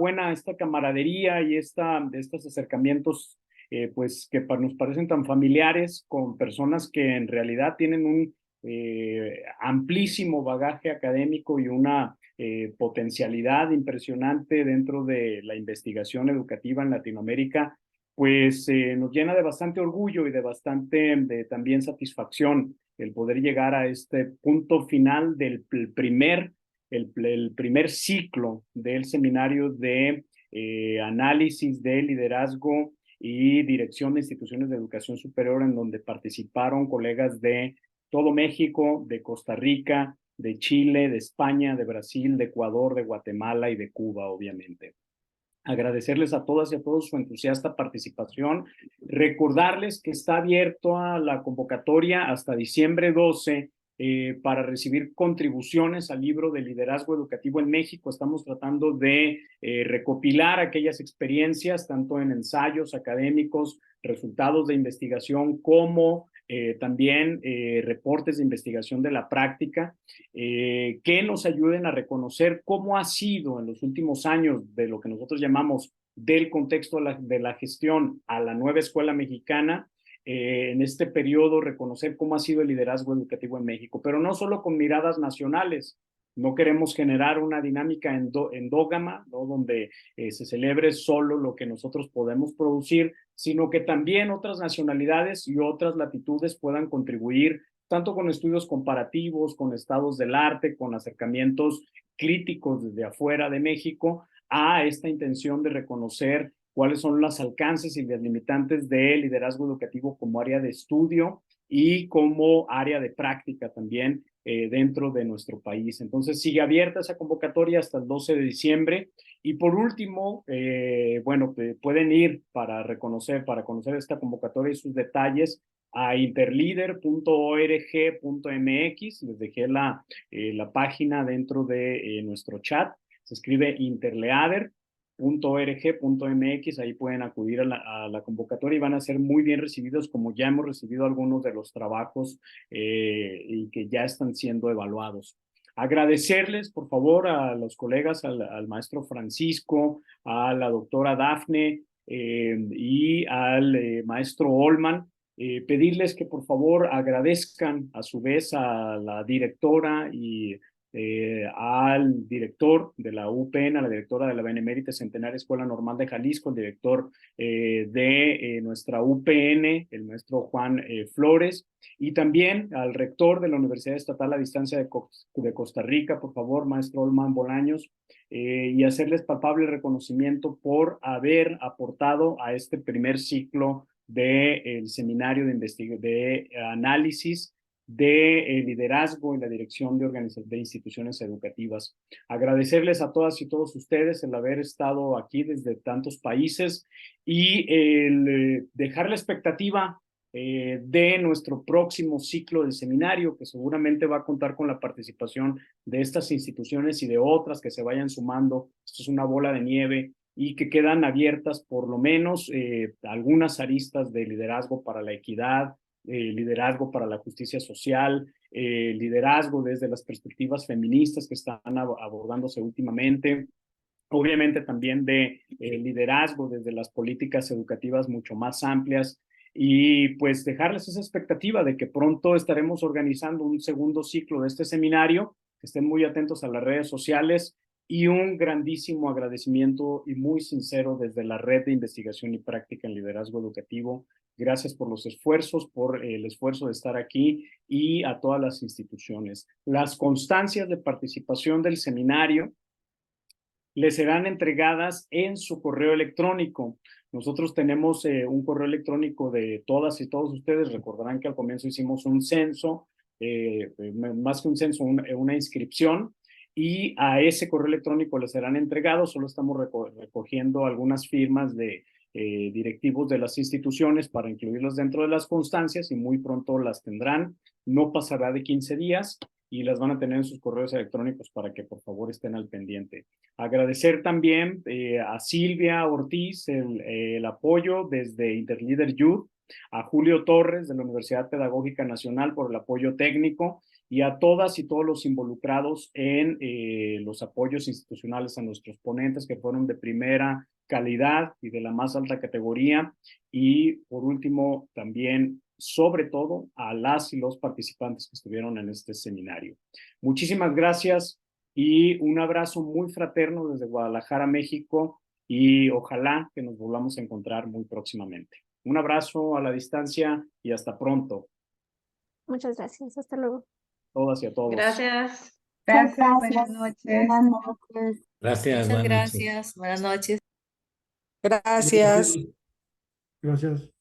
camaradería y estos acercamientos pues que nos parecen tan familiares con personas que en realidad tienen un amplísimo bagaje académico y una potencialidad impresionante dentro de la investigación educativa en Latinoamérica, pues nos llena de bastante orgullo y de bastante también satisfacción el poder llegar a este punto final del primer ciclo del seminario de análisis de liderazgo y dirección de instituciones de educación superior, en donde participaron colegas de todo México, de Costa Rica, de Chile, de España, de Brasil, de Ecuador, de Guatemala y de Cuba, obviamente. Agradecerles a todas y a todos su entusiasta participación, recordarles que está abierto a la convocatoria hasta diciembre 12 para recibir contribuciones al libro de liderazgo educativo en México. Estamos tratando de recopilar aquellas experiencias, tanto en ensayos académicos, resultados de investigación, como también reportes de investigación de la práctica, que nos ayuden a reconocer cómo ha sido en los últimos años de lo que nosotros llamamos del contexto de la gestión a la nueva escuela mexicana, en este periodo reconocer cómo ha sido el liderazgo educativo en México, pero no solo con miradas nacionales, No queremos generar una dinámica endógama, ¿no? Donde se celebre solo lo que nosotros podemos producir, sino que también otras nacionalidades y otras latitudes puedan contribuir tanto con estudios comparativos, con estados del arte, con acercamientos críticos desde afuera de México a esta intención de reconocer cuáles son los alcances y las limitantes del liderazgo educativo como área de estudio y como área de práctica también dentro de nuestro país. Entonces sigue abierta esa convocatoria hasta el 12 de diciembre. Y por último, bueno, pueden ir para conocer esta convocatoria y sus detalles a interleader.org.mx. Les dejé la página dentro de nuestro chat. Se escribe interleader.org.mx, ahí pueden acudir a la convocatoria y van a ser muy bien recibidos, como ya hemos recibido algunos de los trabajos y que ya están siendo evaluados. Agradecerles, por favor, a los colegas, al maestro Francisco, a la doctora Dafne y al maestro Olman, pedirles que por favor agradezcan a su vez a la directora y al director de la UPN, a la directora de la Benemérita Centenaria Escuela Normal de Jalisco, el director de nuestra UPN, el maestro Juan Flores, y también al rector de la Universidad Estatal a Distancia de Costa Rica, por favor, maestro Olman Bolaños, y hacerles palpable reconocimiento por haber aportado a este primer ciclo del seminario de análisis de liderazgo en la dirección de instituciones educativas. Agradecerles a todas y todos ustedes el haber estado aquí desde tantos países y el dejar la expectativa de nuestro próximo ciclo del seminario, que seguramente va a contar con la participación de estas instituciones y de otras que se vayan sumando. Esto es una bola de nieve y que quedan abiertas por lo menos algunas aristas de liderazgo para la equidad, liderazgo para la justicia social, liderazgo desde las perspectivas feministas que están abordándose últimamente, obviamente también de liderazgo desde las políticas educativas mucho más amplias, y pues dejarles esa expectativa de que pronto estaremos organizando un segundo ciclo de este seminario. Estén muy atentos a las redes sociales y un grandísimo agradecimiento y muy sincero desde la Red de Investigación y Práctica en Liderazgo Educativo. Gracias por los esfuerzos, por el esfuerzo de estar aquí y a todas las instituciones. Las constancias de participación del seminario les serán entregadas en su correo electrónico. Nosotros tenemos un correo electrónico de todas y todos ustedes. Recordarán que al comienzo hicimos un censo, más que un censo, una inscripción, y a ese correo electrónico les serán entregados. Solo estamos recogiendo algunas firmas de directivos de las instituciones para incluirlas dentro de las constancias y muy pronto las tendrán. No pasará de 15 días y las van a tener en sus correos electrónicos para que por favor estén al pendiente. Agradecer también a Silvia Ortiz el apoyo desde Interleader Youth, a Julio Torres de la Universidad Pedagógica Nacional por el apoyo técnico y a todas y todos los involucrados en los apoyos institucionales a nuestros ponentes que fueron de primera calidad y de la más alta categoría. Y por último, también, sobre todo, a las y los participantes que estuvieron en este seminario. Muchísimas gracias y un abrazo muy fraterno desde Guadalajara, México, y ojalá que nos volvamos a encontrar muy próximamente. Un abrazo a la distancia y hasta pronto. Muchas gracias. Hasta luego. Todas y a todos. Gracias. Gracias, buenas noches. Buenas noches. Gracias, Muchas buenas noches. gracias. Buenas noches. Gracias. Gracias.